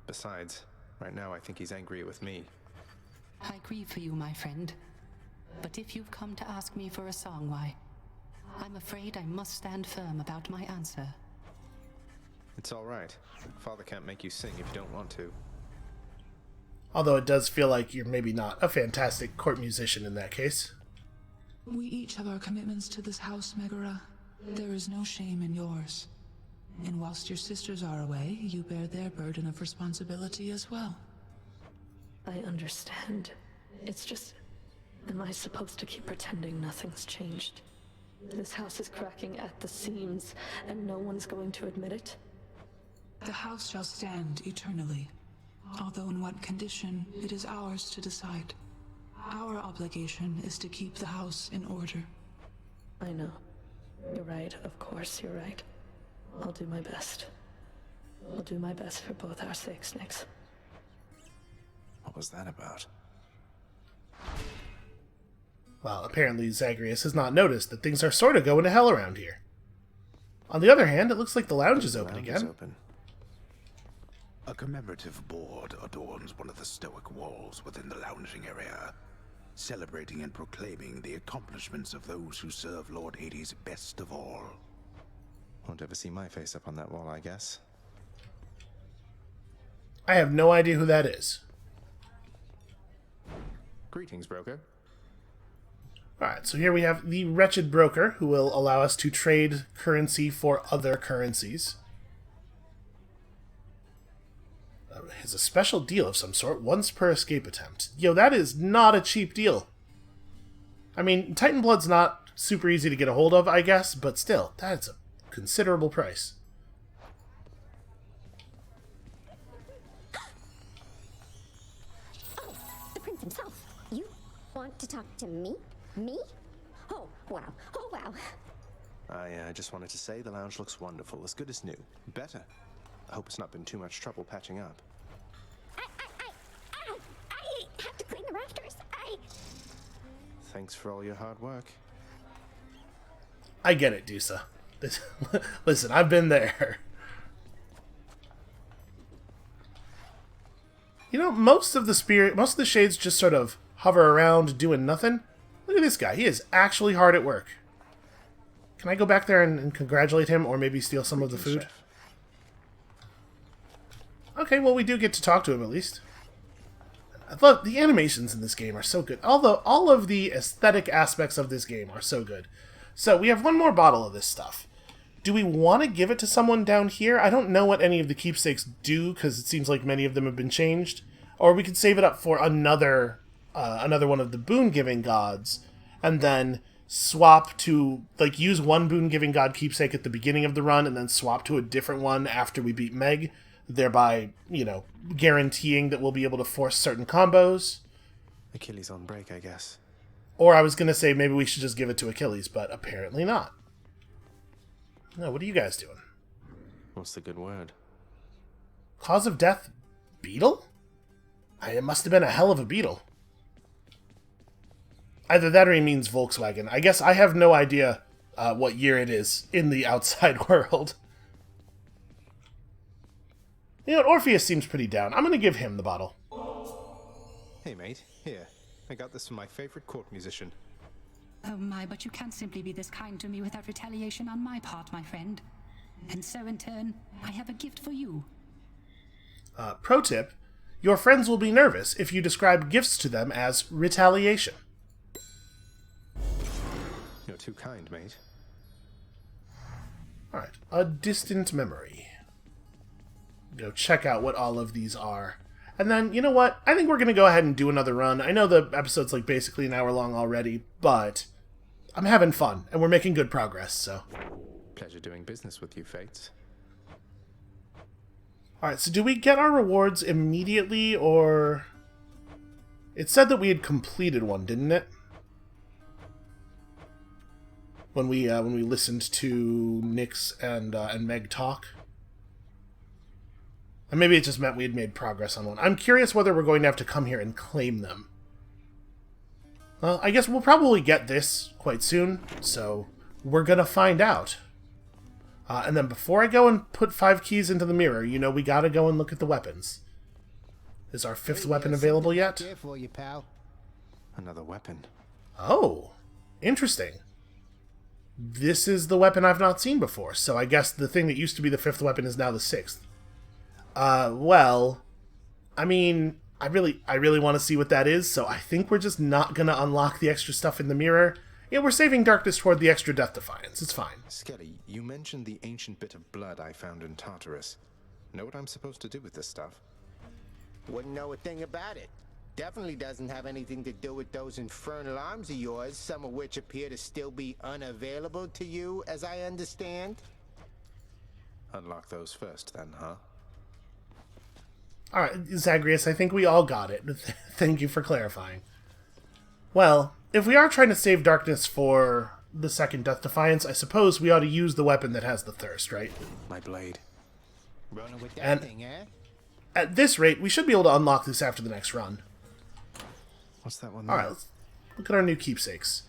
Besides, right now I think he's angry with me. I grieve for you, my friend. But if you've come to ask me for a song, why, I'm afraid I must stand firm about my answer. It's all right. Father can't make you sing if you don't want to. Although it does feel like you're maybe not a fantastic court musician in that case. We each have our commitments to this house, Megara. There is no shame in yours. And whilst your sisters are away, you bear their burden of responsibility as well. I understand. It's just... Am I supposed to keep pretending nothing's changed? This house is cracking at the seams, and no one's going to admit it? The house shall stand eternally. Although in what condition, it is ours to decide. Our obligation is to keep the house in order. I know. You're right, of course you're right. I'll do my best. I'll do my best for both our sakes, Nyx. What was that about? Well, apparently Zagreus has not noticed that things are sort of going to hell around here. On the other hand, it looks like the lounge is open again. A commemorative board adorns one of the stoic walls within the lounging area, celebrating and proclaiming the accomplishments of those who serve Lord Hades best of all. Won't ever see my face up on that wall, I guess. I have no idea who that is. Greetings, broker. Alright, so here we have the wretched broker, who will allow us to trade currency for other currencies. Has a special deal of some sort, once per escape attempt. Yo, that is not a cheap deal. I mean, Titan Blood's not super easy to get a hold of, I guess, but still, that's a considerable price. Oh, the prince himself. You want to talk to me? Me? Oh, wow. Oh, wow. I just wanted to say the lounge looks wonderful, as good as new. Better. I hope it's not been too much trouble patching up. I have to clean the rafters. Thanks for all your hard work. I get it, Dusa. Listen, I've been there. You know, most of the shades just sort of hover around doing nothing. Look at this guy. He is actually hard at work. Can I go back there and congratulate him, or maybe steal some of the food? Okay, well, we do get to talk to him at least. I love the animations in this game are so good. Although all of the aesthetic aspects of this game are so good. So we have one more bottle of this stuff. Do we want to give it to someone down here? I don't know what any of the keepsakes do, because it seems like many of them have been changed. Or we could save it up for another one of the boon-giving gods, and then swap to, like, use one boon-giving god keepsake at the beginning of the run, and then swap to a different one after we beat Meg, thereby, you know, guaranteeing that we'll be able to force certain combos. Achilles on break, I guess. Or I was going to say maybe we should just give it to Achilles, but apparently not. No, what are you guys doing? What's the good word? Cause of death? Beetle? It must have been a hell of a beetle. Either that or he means Volkswagen. I guess I have no idea what year it is in the outside world. You know what, Orpheus seems pretty down. I'm going to give him the bottle. Hey, mate. Here. I got this from my favorite court musician. Oh my, but you can't simply be this kind to me without retaliation on my part, my friend. And so, in turn, I have a gift for you. Pro tip, your friends will be nervous if you describe gifts to them as retaliation. You're too kind, mate. Alright, a distant memory. Go check out what all of these are. And then, you know what? I think we're going to go ahead and do another run. I know the episode's like basically an hour long already, but I'm having fun, and we're making good progress, so. Pleasure doing business with you, Fates. Alright, so do we get our rewards immediately, or... It said that we had completed one, didn't it? When we listened to Nyx and Meg talk. And maybe it just meant we had made progress on one. I'm curious whether we're going to have to come here and claim them. Well, I guess we'll probably get this quite soon, so we're gonna find out. And then before I go and put 5 keys into the mirror, you know, we gotta go and look at the weapons. Is our 5th weapon available yet? Here for you, pal. Another weapon. Oh, interesting. This is the weapon I've not seen before, so I guess the thing that used to be the 5th weapon is now the 6th. Well, I mean, I really want to see what that is, so I think we're just not gonna unlock the extra stuff in the mirror. Yeah, we're saving darkness toward the extra death defiance. It's fine. Skelly, you mentioned the ancient bit of blood I found in Tartarus. Know what I'm supposed to do with this stuff? Wouldn't know a thing about it. Definitely doesn't have anything to do with those infernal arms of yours, some of which appear to still be unavailable to you, as I understand. Unlock those first, then, huh? Alright, Zagreus, I think we all got it. Thank you for clarifying. Well, if we are trying to save darkness for the second Death Defiance, I suppose we ought to use the weapon that has the thirst, right? My blade. Running with that thing, eh? At this rate, we should be able to unlock this after the next run. What's that one? Alright, let's look at our new keepsakes.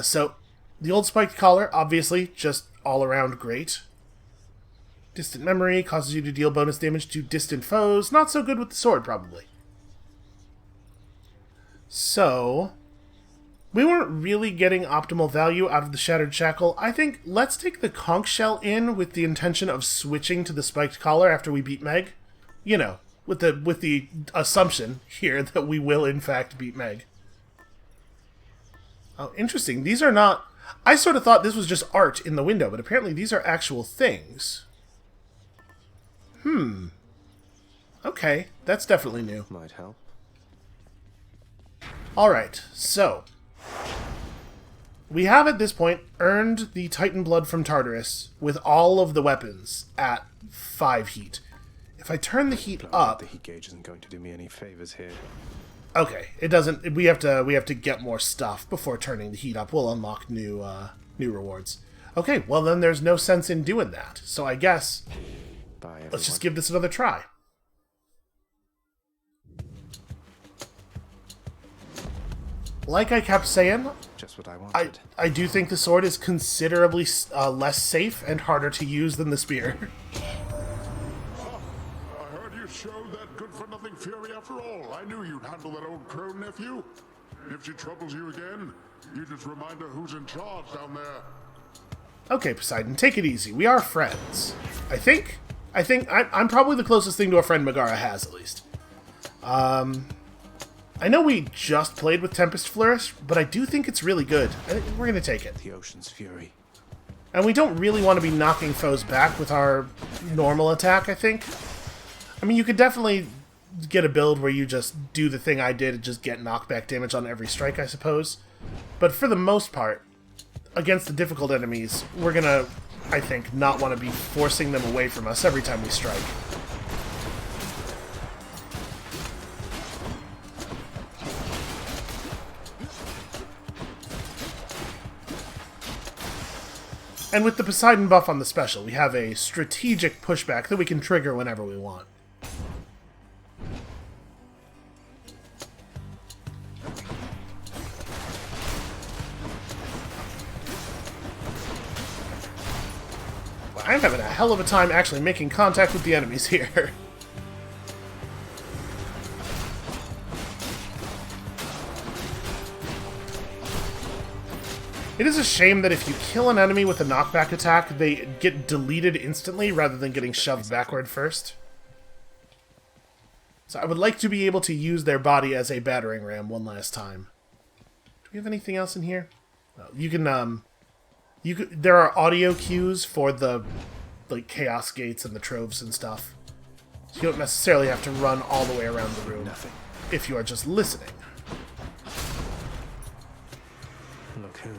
So, the old spiked collar, obviously, just all around great. Distant memory causes you to deal bonus damage to distant foes. Not so good with the sword, probably. So, we weren't really getting optimal value out of the Shattered Shackle. I think let's take the conch shell in with the intention of switching to the spiked collar after we beat Meg. You know, with the assumption here that we will in fact beat Meg. Oh, interesting. These are not... I sort of thought this was just art in the window, but apparently these are actual things. Okay, that's definitely new. Might help. Alright, so... we have at this point earned the Titan Blood from Tartarus with all of the weapons at 5 heat. If I turn the heat up... The heat gauge isn't going to do me any favors here. Okay, it doesn't... We have to get more stuff before turning the heat up. We'll unlock new rewards. Okay, well then there's no sense in doing that. So I guess... Bye, let's just give this another try. Like I kept saying, just what I wanted. I do think the sword is considerably less safe and harder to use than the spear. I heard you showed that good-for-nothing fury after all. I knew you'd handle that old crone, nephew. If she troubles you again, you just remind her who's in charge down there. Okay, Poseidon, take it easy. We are friends. I think I'm probably the closest thing to a friend Megara has, at least. I know we just played with Tempest Flourish, but I do think it's really good. I think we're going to take it. The ocean's fury. And we don't really want to be knocking foes back with our normal attack, I think. I mean, you could definitely get a build where you just do the thing I did and just get knockback damage on every strike, I suppose. But for the most part, against the difficult enemies, we're going to, I think, not want to be forcing them away from us every time we strike. And with the Poseidon buff on the special, we have a strategic pushback that we can trigger whenever we want. Well, I'm having a hell of a time actually making contact with the enemies here. It is a shame that if you kill an enemy with a knockback attack, they get deleted instantly rather than getting shoved backward first. So I would like to be able to use their body as a battering ram one last time. Do we have anything else in here? Well, you can, there are audio cues for the, like, chaos gates and the troves and stuff. So you don't necessarily have to run all the way around the room if you are just listening. Look who.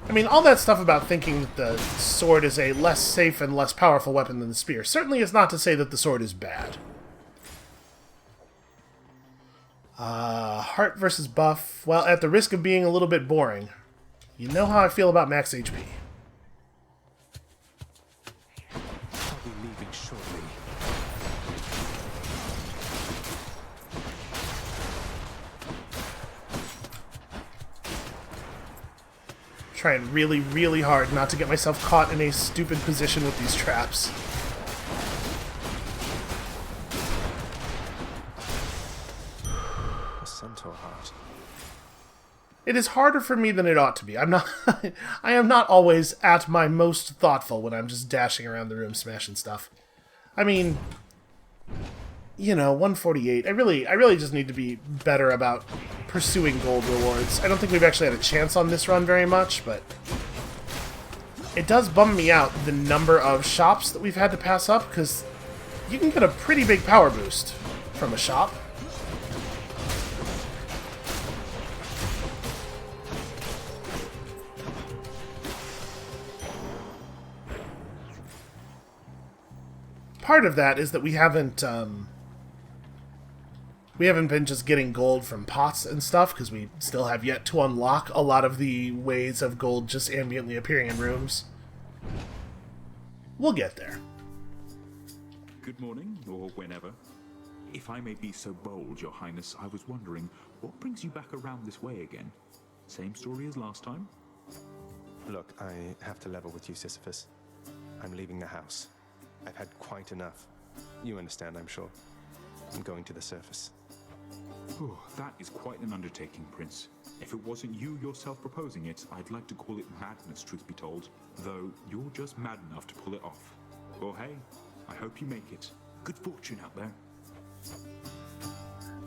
I mean, all that stuff about thinking that the sword is a less safe and less powerful weapon than the spear certainly is not to say that the sword is bad. Heart versus buff. Well, at the risk of being a little bit boring, you know how I feel about max HP. I'll be leaving shortly. Trying really, really hard not to get myself caught in a stupid position with these traps. A centaur heart. It is harder for me than it ought to be. I'm not I am not always at my most thoughtful when I'm just dashing around the room smashing stuff. I mean, you know, 148. I really just need to be better about pursuing gold rewards. I don't think we've actually had a chance on this run very much, but it does bum me out the number of shops that we've had to pass up, because you can get a pretty big power boost from a shop. Part of that is that we haven't been just getting gold from pots and stuff, because we still have yet to unlock a lot of the ways of gold just ambiently appearing in rooms. We'll get there. Good morning, or whenever. If I may be so bold, Your Highness, I was wondering, what brings you back around this way again? Same story as last time? Look, I have to level with you, Sisyphus. I'm leaving the house. I've had quite enough. You understand, I'm sure. I'm going to the surface. Oh, that is quite an undertaking, Prince. If it wasn't you yourself proposing it, I'd like to call it madness, truth be told. Though, you're just mad enough to pull it off. Well, hey, I hope you make it. Good fortune out there.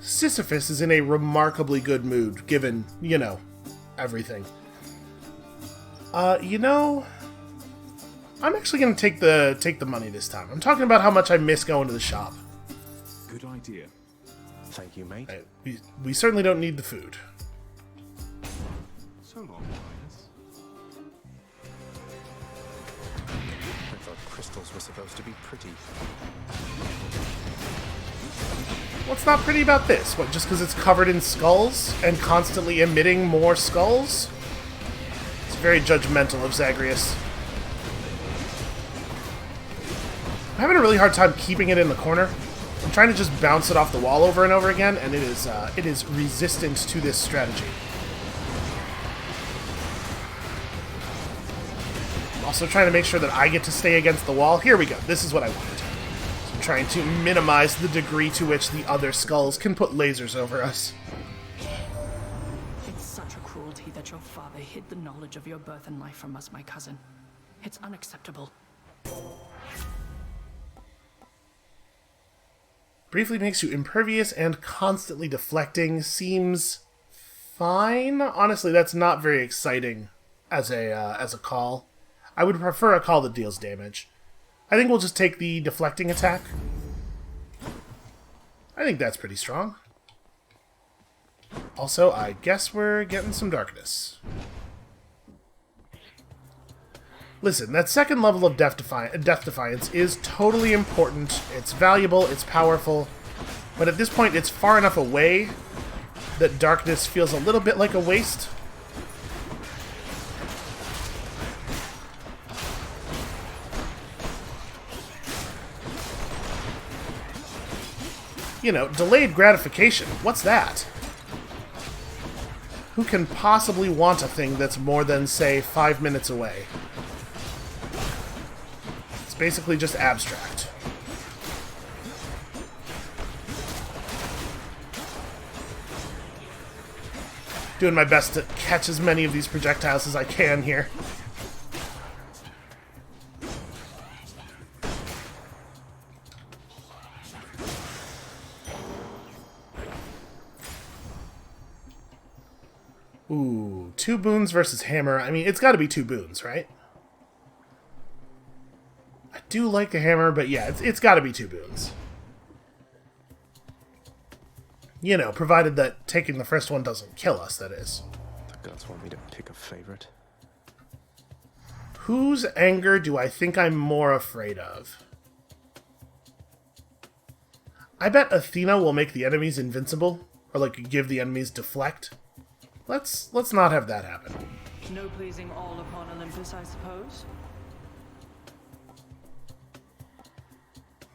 Sisyphus is in a remarkably good mood, given, you know, everything. You know, I'm actually going to take the money this time. I'm talking about how much I miss going to the shop. Good idea. Thank you, mate. We certainly don't need the food. So long, Highness. I thought crystals were supposed to be pretty. What's not pretty about this? What, just because it's covered in skulls and constantly emitting more skulls? It's very judgmental of Zagreus. I'm having a really hard time keeping it in the corner. I'm trying to just bounce it off the wall over and over again, and it is resistant to this strategy. I'm also trying to make sure that I get to stay against the wall. Here we go. This is what I wanted. So I'm trying to minimize the degree to which the other skulls can put lasers over us. It's such a cruelty that your father hid the knowledge of your birth and life from us, my cousin. It's unacceptable. Briefly makes you impervious and constantly deflecting. Seems fine. Honestly, that's not very exciting as a call. I would prefer a call that deals damage. I think we'll just take the deflecting attack. I think that's pretty strong. Also, I guess we're getting some darkness. Listen, that second level of Death Defiance is totally important. It's valuable, it's powerful, but at this point it's far enough away that darkness feels a little bit like a waste. You know, delayed gratification. What's that? Who can possibly want a thing that's more than, say, 5 minutes away? It's basically just abstract. Doing my best to catch as many of these projectiles as I can here. Ooh, 2 boons versus hammer. I mean, it's got to be 2 boons, right? I do like the hammer, but yeah, it's got to be 2 boons. You know, provided that taking the first one doesn't kill us, that is. The gods want me to pick a favorite. Whose anger do I think I'm more afraid of? I bet Athena will make the enemies invincible, or like give the enemies deflect. Let's not have that happen. No pleasing all upon Olympus, I suppose.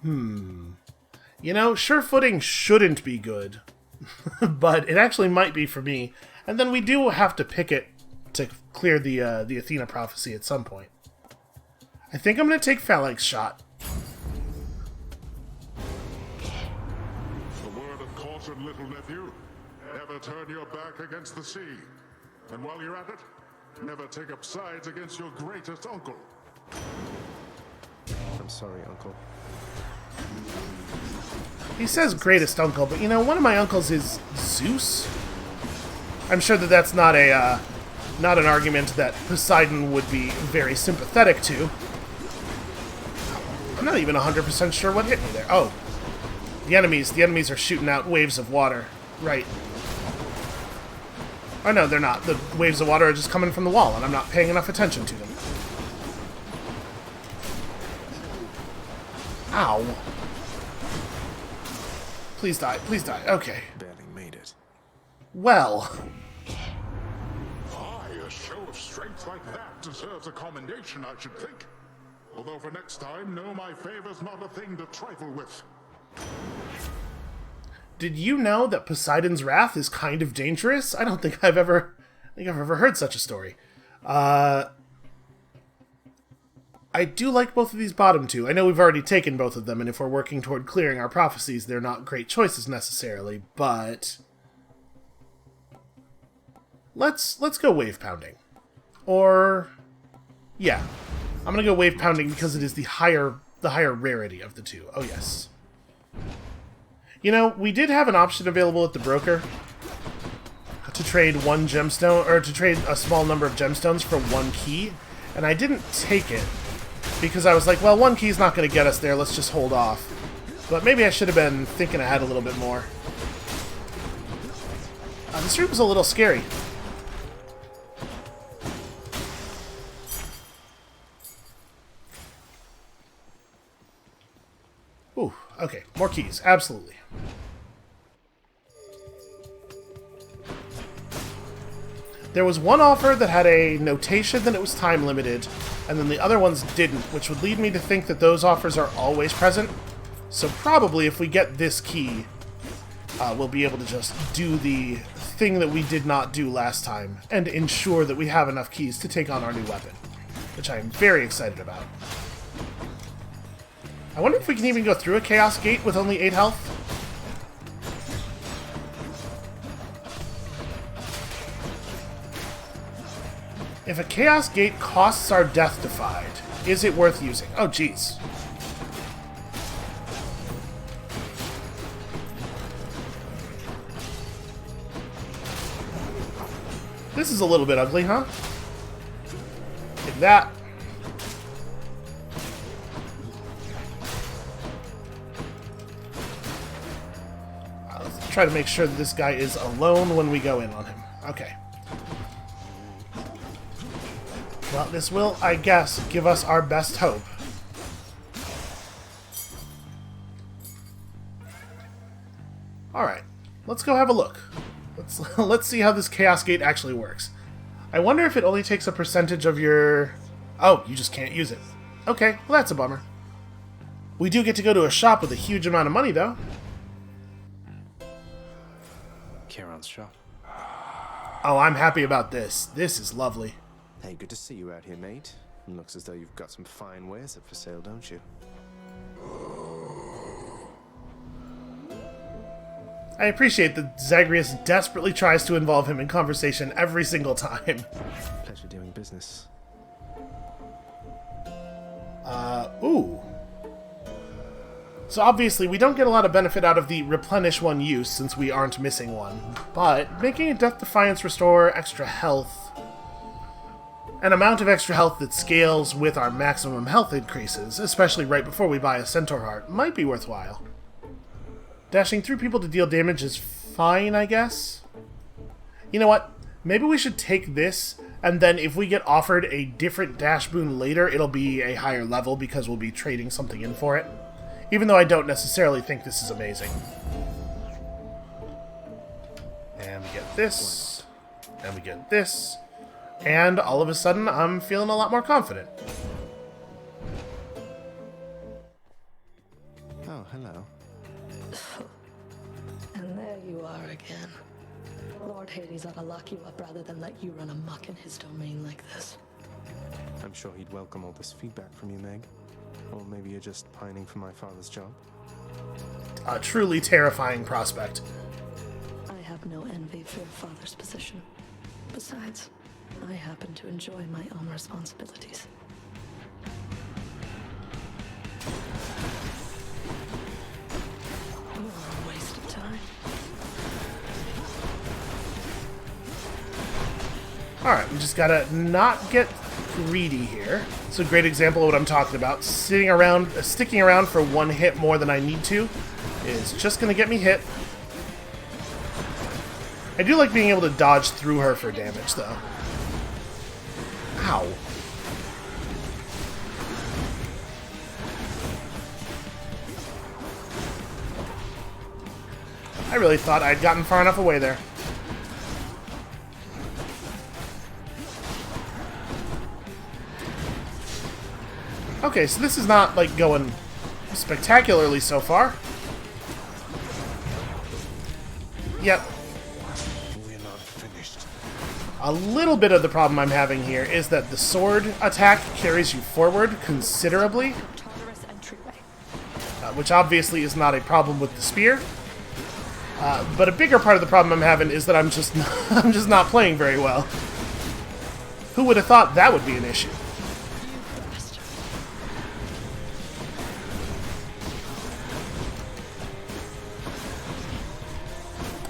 You know, sure-footing shouldn't be good, but it actually might be for me. And then we do have to pick it to clear the Athena prophecy at some point. I think I'm going to take Phalanx Shot. A word of caution, little nephew. Never turn your back against the sea. And while you're at it, never take up sides against your greatest uncle. I'm sorry, Uncle. He says greatest uncle, but you know, one of my uncles is Zeus. I'm sure that that's not a not an argument that Poseidon would be very sympathetic to. I'm not even 100% sure what hit me there. Oh, the enemies are shooting out waves of water. Right. Oh no, they're not. The waves of water are just coming from the wall, and I'm not paying enough attention to them. Ow. Please die, please die. Okay. Barely made it. Well. Aye, a show of strength like that deserves a commendation, I should think. Although for next time, know my favor's not a thing to trifle with. Did you know that Poseidon's wrath is kind of dangerous? I don't think I've ever heard such a story. I do like both of these bottom two. I know we've already taken both of them, and if we're working toward clearing our prophecies, they're not great choices necessarily, but let's go wave pounding. Or yeah. I'm gonna go wave pounding because it is the higher rarity of the two. Oh yes. You know, we did have an option available at the broker to trade one gemstone, or to trade a small number of gemstones for one key, and I didn't take it because I was like, well, one key's not going to get us there, let's just hold off. But maybe I should have been thinking ahead a little bit more. This room is a little scary. Ooh, okay, more keys, absolutely. There was one offer that had a notation that it was time limited, and then the other ones didn't, which would lead me to think that those offers are always present. So probably if we get this key, we'll be able to just do the thing that we did not do last time, and ensure that we have enough keys to take on our new weapon, which I am very excited about. I wonder if we can even go through a Chaos Gate with only 8 health? If a Chaos Gate costs our death defied, is it worth using? Oh, jeez. This is a little bit ugly, huh? Take that. Let's try to make sure that this guy is alone when we go in on him. Okay. Well, this will, I guess, give us our best hope. Alright, let's go have a look. Let's see how this Chaos Gate actually works. I wonder if it only takes a percentage of your... Oh, you just can't use it. Okay, well that's a bummer. We do get to go to a shop with a huge amount of money, though. Charon's shop. Oh, I'm happy about this. This is lovely. Hey, good to see you out here, mate. Looks as though you've got some fine wares up for sale, don't you? I appreciate that Zagreus desperately tries to involve him in conversation every single time. Pleasure doing business. Ooh. So obviously we don't get a lot of benefit out of the replenish one use since we aren't missing one, but making a Death Defiance restore extra health, an amount of extra health that scales with our maximum health increases, especially right before we buy a Centaur Heart, might be worthwhile. Dashing through people to deal damage is fine, I guess. You know what? Maybe we should take this And then if we get offered a different dash boon later, it'll be a higher level because we'll be trading something in for it. Even though I don't necessarily think this is amazing. And we get this. And we get this. And all of a sudden, I'm feeling a lot more confident. Oh, hello. And there you are again. Lord Hades ought to lock you up rather than let you run amok in his domain like this. I'm sure he'd welcome all this feedback from you, Meg. Or maybe you're just pining for my father's job. A truly terrifying prospect. I have no envy for your father's position. Besides, I happen to enjoy my own responsibilities. Oh, a waste of time. Alright, we just gotta not get greedy here. It's a great example of what I'm talking about. Sticking around for one hit more than I need to is just gonna get me hit. I do like being able to dodge through her for damage, though. Ow. I really thought I'd gotten far enough away there. Okay, so this is not, like, going spectacularly so far. Yep. We're not finished. A little bit of the problem I'm having here is that the sword attack carries you forward considerably. Which obviously is not a problem with the spear. But a bigger part of the problem I'm having is that I'm just not playing very well. Who would have thought that would be an issue?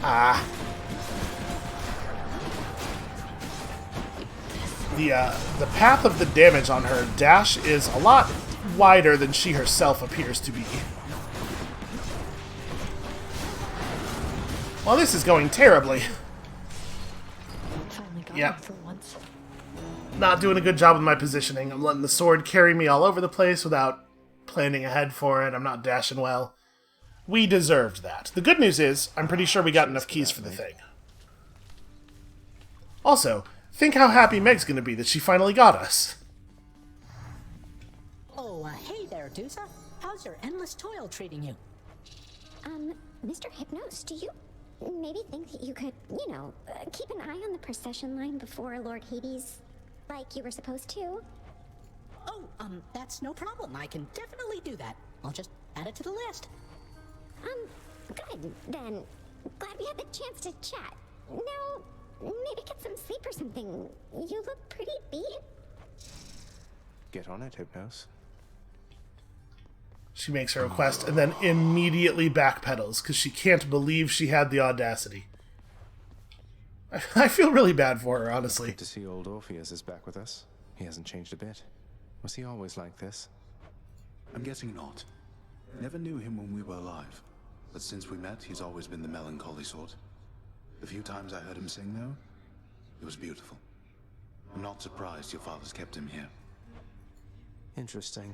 Ah. The path of the damage on her dash is a lot wider than she herself appears to be. Well, this is going terribly. Yep. Not doing a good job with my positioning. I'm letting the sword carry me all over the place without planning ahead for it. I'm not dashing well. We deserved that. The good news is, I'm pretty sure we got enough keys for the thing. Also, think how happy Meg's gonna be that she finally got us. Oh, hey there, Dusa. How's your endless toil treating you? Mr. Hypnos, do you maybe think that you could, you know, keep an eye on the procession line before Lord Hades, like you were supposed to? Oh, that's no problem. I can definitely do that. I'll just add it to the list. Good, then. Glad we had the chance to chat. Now, maybe get some sleep or something. You look pretty beat. Get on it, Hypnos. She makes her request and then immediately backpedals because she can't believe she had the audacity. I feel really bad for her, honestly. Good to see old Orpheus is back with us. He hasn't changed a bit. Was he always like this? I'm guessing not. Never knew him when we were alive. But since we met, he's always been the melancholy sort. The few times I heard him sing, though, it was beautiful. I'm not surprised your father's kept him here. Interesting.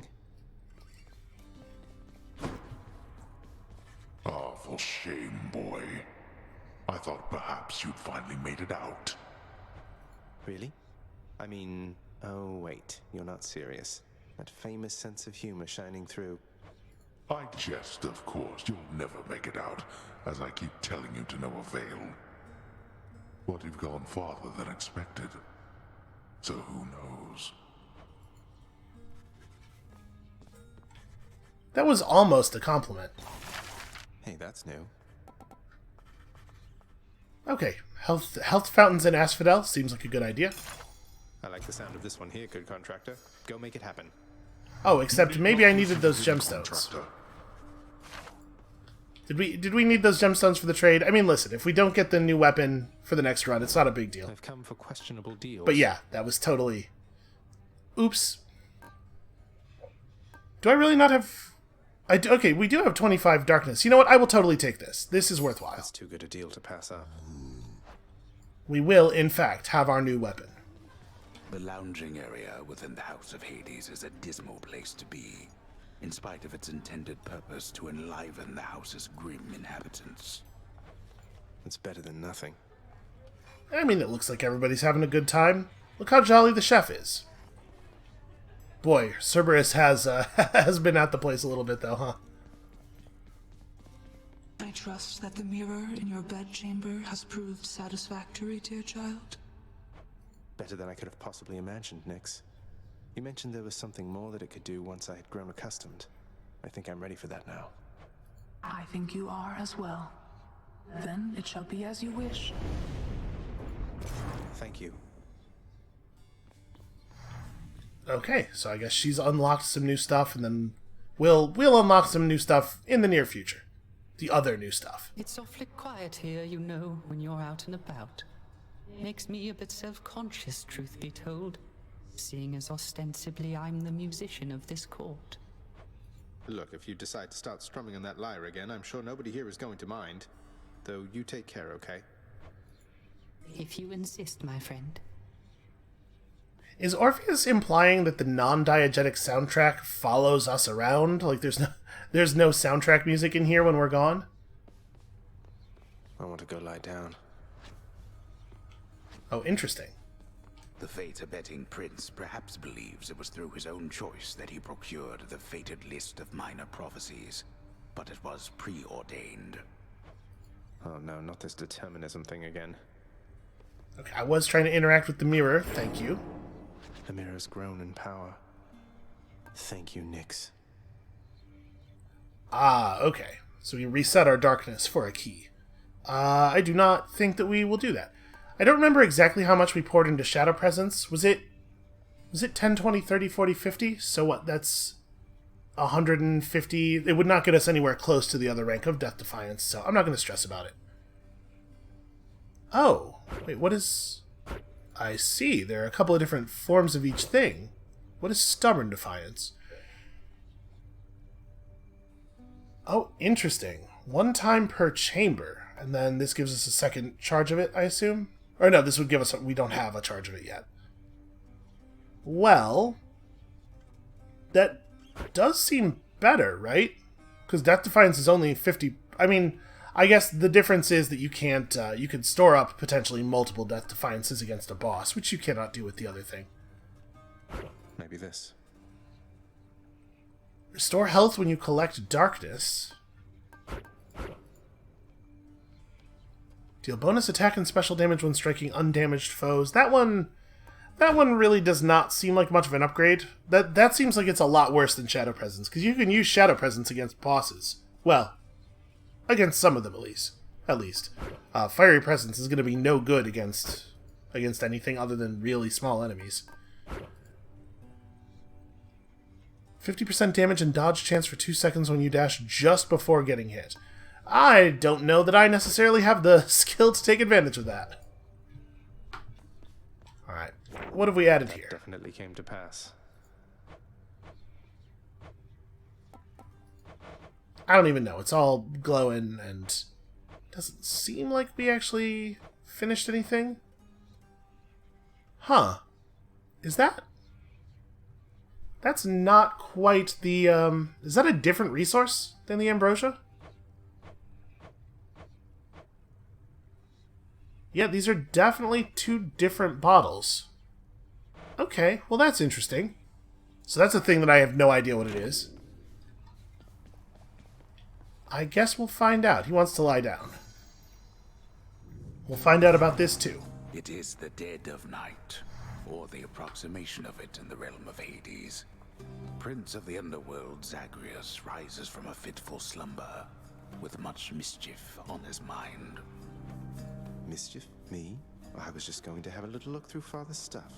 Ah, for shame, boy. I thought perhaps you'd finally made it out. Really? I mean, oh wait, you're not serious. That famous sense of humor shining through. I jest, of course. You'll never make it out, as I keep telling you to no avail. But you've gone farther than expected. So who knows? That was almost a compliment. Hey, that's new. Okay, health fountains in Asphodel seems like a good idea. I like the sound of this one here, good contractor. Go make it happen. Oh, except maybe I needed those gemstones. Did we need those gemstones for the trade? I mean, listen, if we don't get the new weapon for the next run, it's not a big deal. I've come for questionable deals. But yeah, that was totally... Oops. Do I really not have... Okay, we do have 25 darkness. You know what? I will totally take this. This is worthwhile. That's too good a deal to pass up. We will, in fact, have our new weapon. The lounging area within the House of Hades is a dismal place to be, in spite of its intended purpose to enliven the house's grim inhabitants. It's better than nothing. I mean, it looks like everybody's having a good time. Look how jolly the chef is. Boy, Cerberus has has been at the place a little bit, though, huh? I trust that the mirror in your bedchamber has proved satisfactory, dear child. Better than I could have possibly imagined, Nyx. You mentioned there was something more that it could do once I had grown accustomed. I think I'm ready for that now. I think you are as well. Then it shall be as you wish. Thank you. Okay, so I guess she's unlocked some new stuff, and then we'll unlock some new stuff in the near future. The other new stuff. It's awfully quiet here, you know, when you're out and about. Makes me a bit self-conscious, truth be told, seeing as ostensibly I'm the musician of this court. Look, if you decide to start strumming on that lyre again, I'm sure nobody here is going to mind. Though you take care, okay? If you insist, my friend. Is Orpheus implying that the non-diegetic soundtrack follows us around? Like there's no soundtrack music in here when we're gone? I want to go lie down. Oh, interesting. The fate-abetting prince perhaps believes it was through his own choice that he procured the fated list of minor prophecies, but it was preordained. Oh no, not this determinism thing again. Okay, I was trying to interact with the mirror, thank you. The mirror's grown in power. Thank you, Nyx. Ah, okay. So we reset our darkness for a key. I do not think that we will do that. I don't remember exactly how much we poured into Shadow Presence. Was it 10, 20, 30, 40, 50? So what, that's 150. It would not get us anywhere close to the other rank of Death Defiance, so I'm not going to stress about it. Oh, wait, what is... I see, there are a couple of different forms of each thing. What is Stubborn Defiance? Oh, interesting. 1 time per chamber, and then this gives us a second charge of it, I assume? Or no, this would give us... we don't have a charge of it yet. Well, that does seem better, right? Because Death Defiance is only 50... I mean, I guess the difference is that you can't... you can store up potentially multiple Death Defiances against a boss, which you cannot do with the other thing. Maybe this. Restore health when you collect darkness. Deal bonus attack and special damage when striking undamaged foes. That one really does not seem like much of an upgrade. That seems like it's a lot worse than Shadow Presence, because you can use Shadow Presence against bosses. Well, against some of them at least. Fiery Presence is going to be no good against anything other than really small enemies. 50% damage and dodge chance for 2 seconds when you dash just before getting hit. I don't know that I necessarily have the skill to take advantage of that. Alright, what have we added here? Definitely came to pass. I don't even know. It's all glowing and doesn't seem like we actually finished anything. Huh. Is that... That's not quite the, is that a different resource than the Ambrosia? Yeah, these are definitely 2 different bottles. Okay, well that's interesting. So that's a thing that I have no idea what it is. I guess we'll find out. He wants to lie down. We'll find out about this too. It is the dead of night, or the approximation of it in the realm of Hades. Prince of the underworld Zagreus rises from a fitful slumber, with much mischief on his mind. Mischief? Me? I was just going to have a little look through Father's stuff.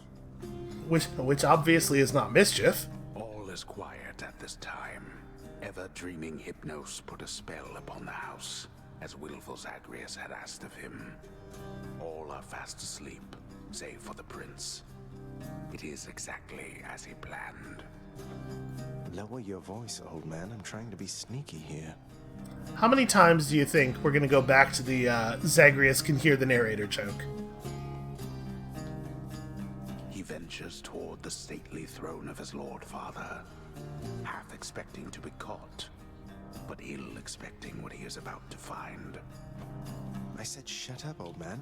Which obviously is not mischief. All is quiet at this time. Ever-dreaming Hypnos put a spell upon the house, as willful Zagreus had asked of him. All are fast asleep, save for the prince. It is exactly as he planned. Lower your voice, old man. I'm trying to be sneaky here. How many times do you think we're going to go back to the Zagreus can hear the narrator joke? He ventures toward the stately throne of his Lord Father, half expecting to be caught, but ill expecting what he is about to find. I said shut up, old man.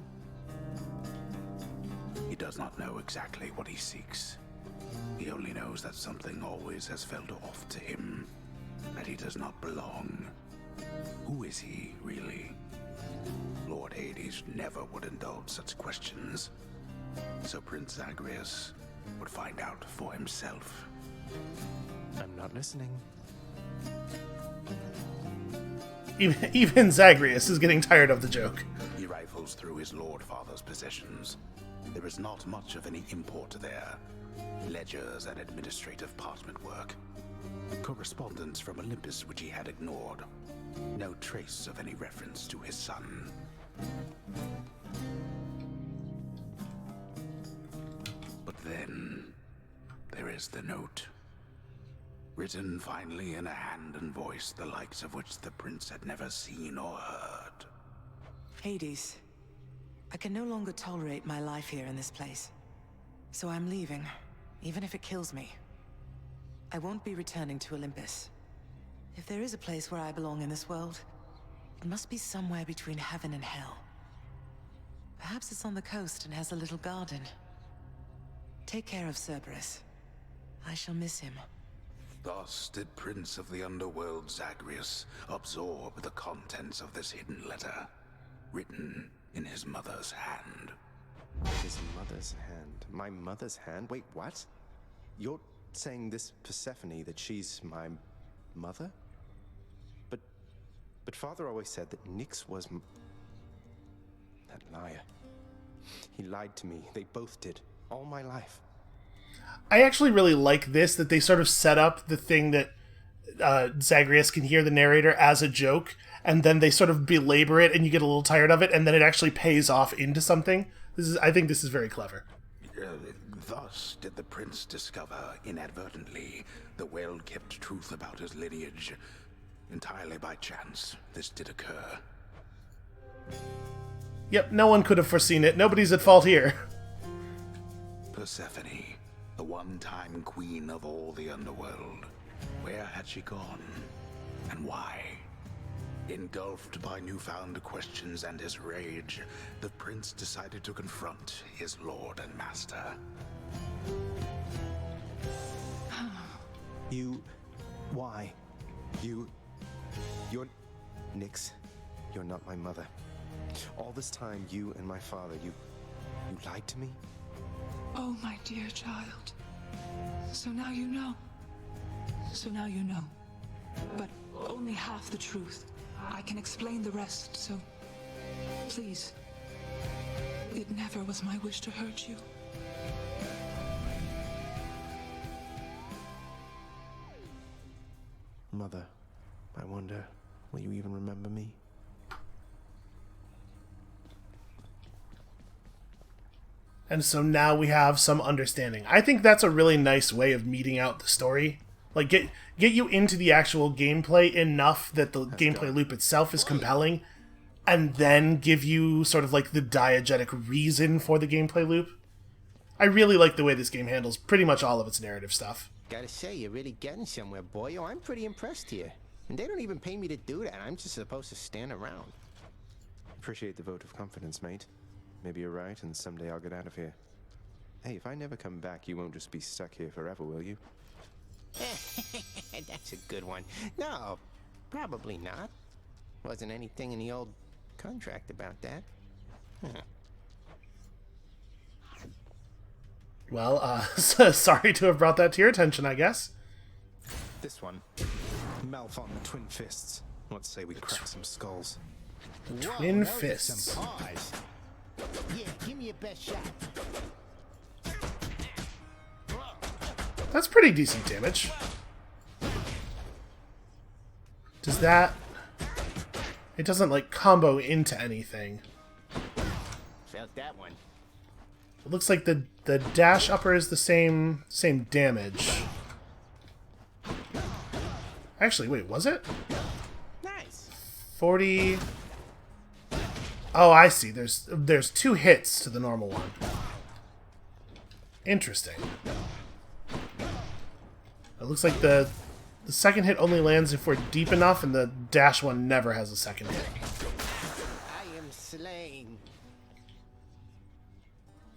He does not know exactly what he seeks. He only knows that something always has felt off to him, that he does not belong. Who is he, really? Lord Hades never would indulge such questions, so Prince Zagreus would find out for himself. I'm not listening. Even Zagreus is getting tired of the joke. He rifles through his Lord Father's possessions. There is not much of any import there. Ledgers and administrative parchment work. Correspondence from Olympus which he had ignored. No trace of any reference to his son. But then, there is the note. Written finally in a hand and voice the likes of which the prince had never seen or heard. Hades, I can no longer tolerate my life here in this place. So I'm leaving, even if it kills me. I won't be returning to Olympus. If there is a place where I belong in this world, it must be somewhere between heaven and hell. Perhaps it's on the coast and has a little garden. Take care of Cerberus. I shall miss him. Thus did Prince of the Underworld Zagreus absorb the contents of this hidden letter, written in his mother's hand. His mother's hand? My mother's hand? Wait, what? You're saying this Persephone, that she's my mother? But Father always said that Nyx was that liar. He lied to me. They both did. All my life. I actually really like this, that they sort of set up the thing that Zagreus can hear the narrator as a joke, and then they sort of belabor it, and you get a little tired of it, and then it actually pays off into something. I think this is very clever. Thus did the prince discover, inadvertently, the well-kept truth about his lineage. Entirely by chance, this did occur. Yep, no one could have foreseen it. Nobody's at fault here. Persephone, the one-time queen of all the underworld. Where had she gone? And why? Engulfed by newfound questions and his rage, the prince decided to confront his lord and master. Why? You're... Nyx, you're not my mother. All this time, you and my father, you lied to me? Oh, my dear child. So now you know. So now you know. But only half the truth. I can explain the rest, so... Please. It never was my wish to hurt you. Mother, I wonder, will you even remember me? And so now we have some understanding. I think that's a really nice way of meeting out the story. Like, get you into the actual gameplay enough that the gameplay loop itself is compelling, and then give you sort of like the diegetic reason for the gameplay loop. I really like the way this game handles pretty much all of its narrative stuff. Gotta say, you're really getting somewhere, boy. I'm pretty impressed here. And they don't even pay me to do that. I'm just supposed to stand around. Appreciate the vote of confidence, mate. Maybe you're right, and someday I'll get out of here. Hey, if I never come back, you won't just be stuck here forever, will you? That's a good one. No, probably not. Wasn't anything in the old contract about that. Huh. Well, sorry to have brought that to your attention, I guess. This one. Malphon the Twin Fists. Let's say we crack some skulls. Twin Fists. Yeah, give me your best shot. That's pretty decent damage. Does that... It doesn't, like, combo into anything. Felt that one. It looks like the dash upper is the same damage. Actually, wait, was it? Nice. 40... Oh, I see. There's 2 hits to the normal one. Interesting. It looks like the second hit only lands if we're deep enough, and the dash one never has a second hit. I am slain.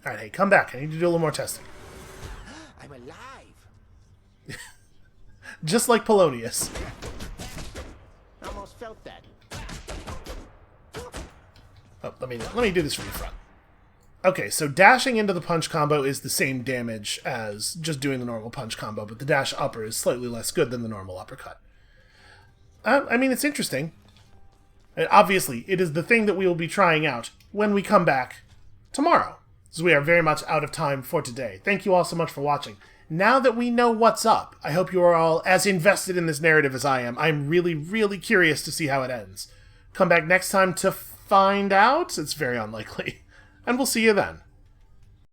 Alright, hey, come back. I need to do a little more testing. I'm alive. Just like Polonius. Almost felt that. Oh, let me do this from the front. Okay, so dashing into the punch combo is the same damage as just doing the normal punch combo, but the dash upper is slightly less good than the normal uppercut. I mean, it's interesting. And obviously, it is the thing that we will be trying out when we come back tomorrow, because we are very much out of time for today. Thank you all so much for watching. Now that we know what's up, I hope you are all as invested in this narrative as I am. I'm really, really curious to see how it ends. Come back next time to find out. It's very unlikely. And we'll see you then.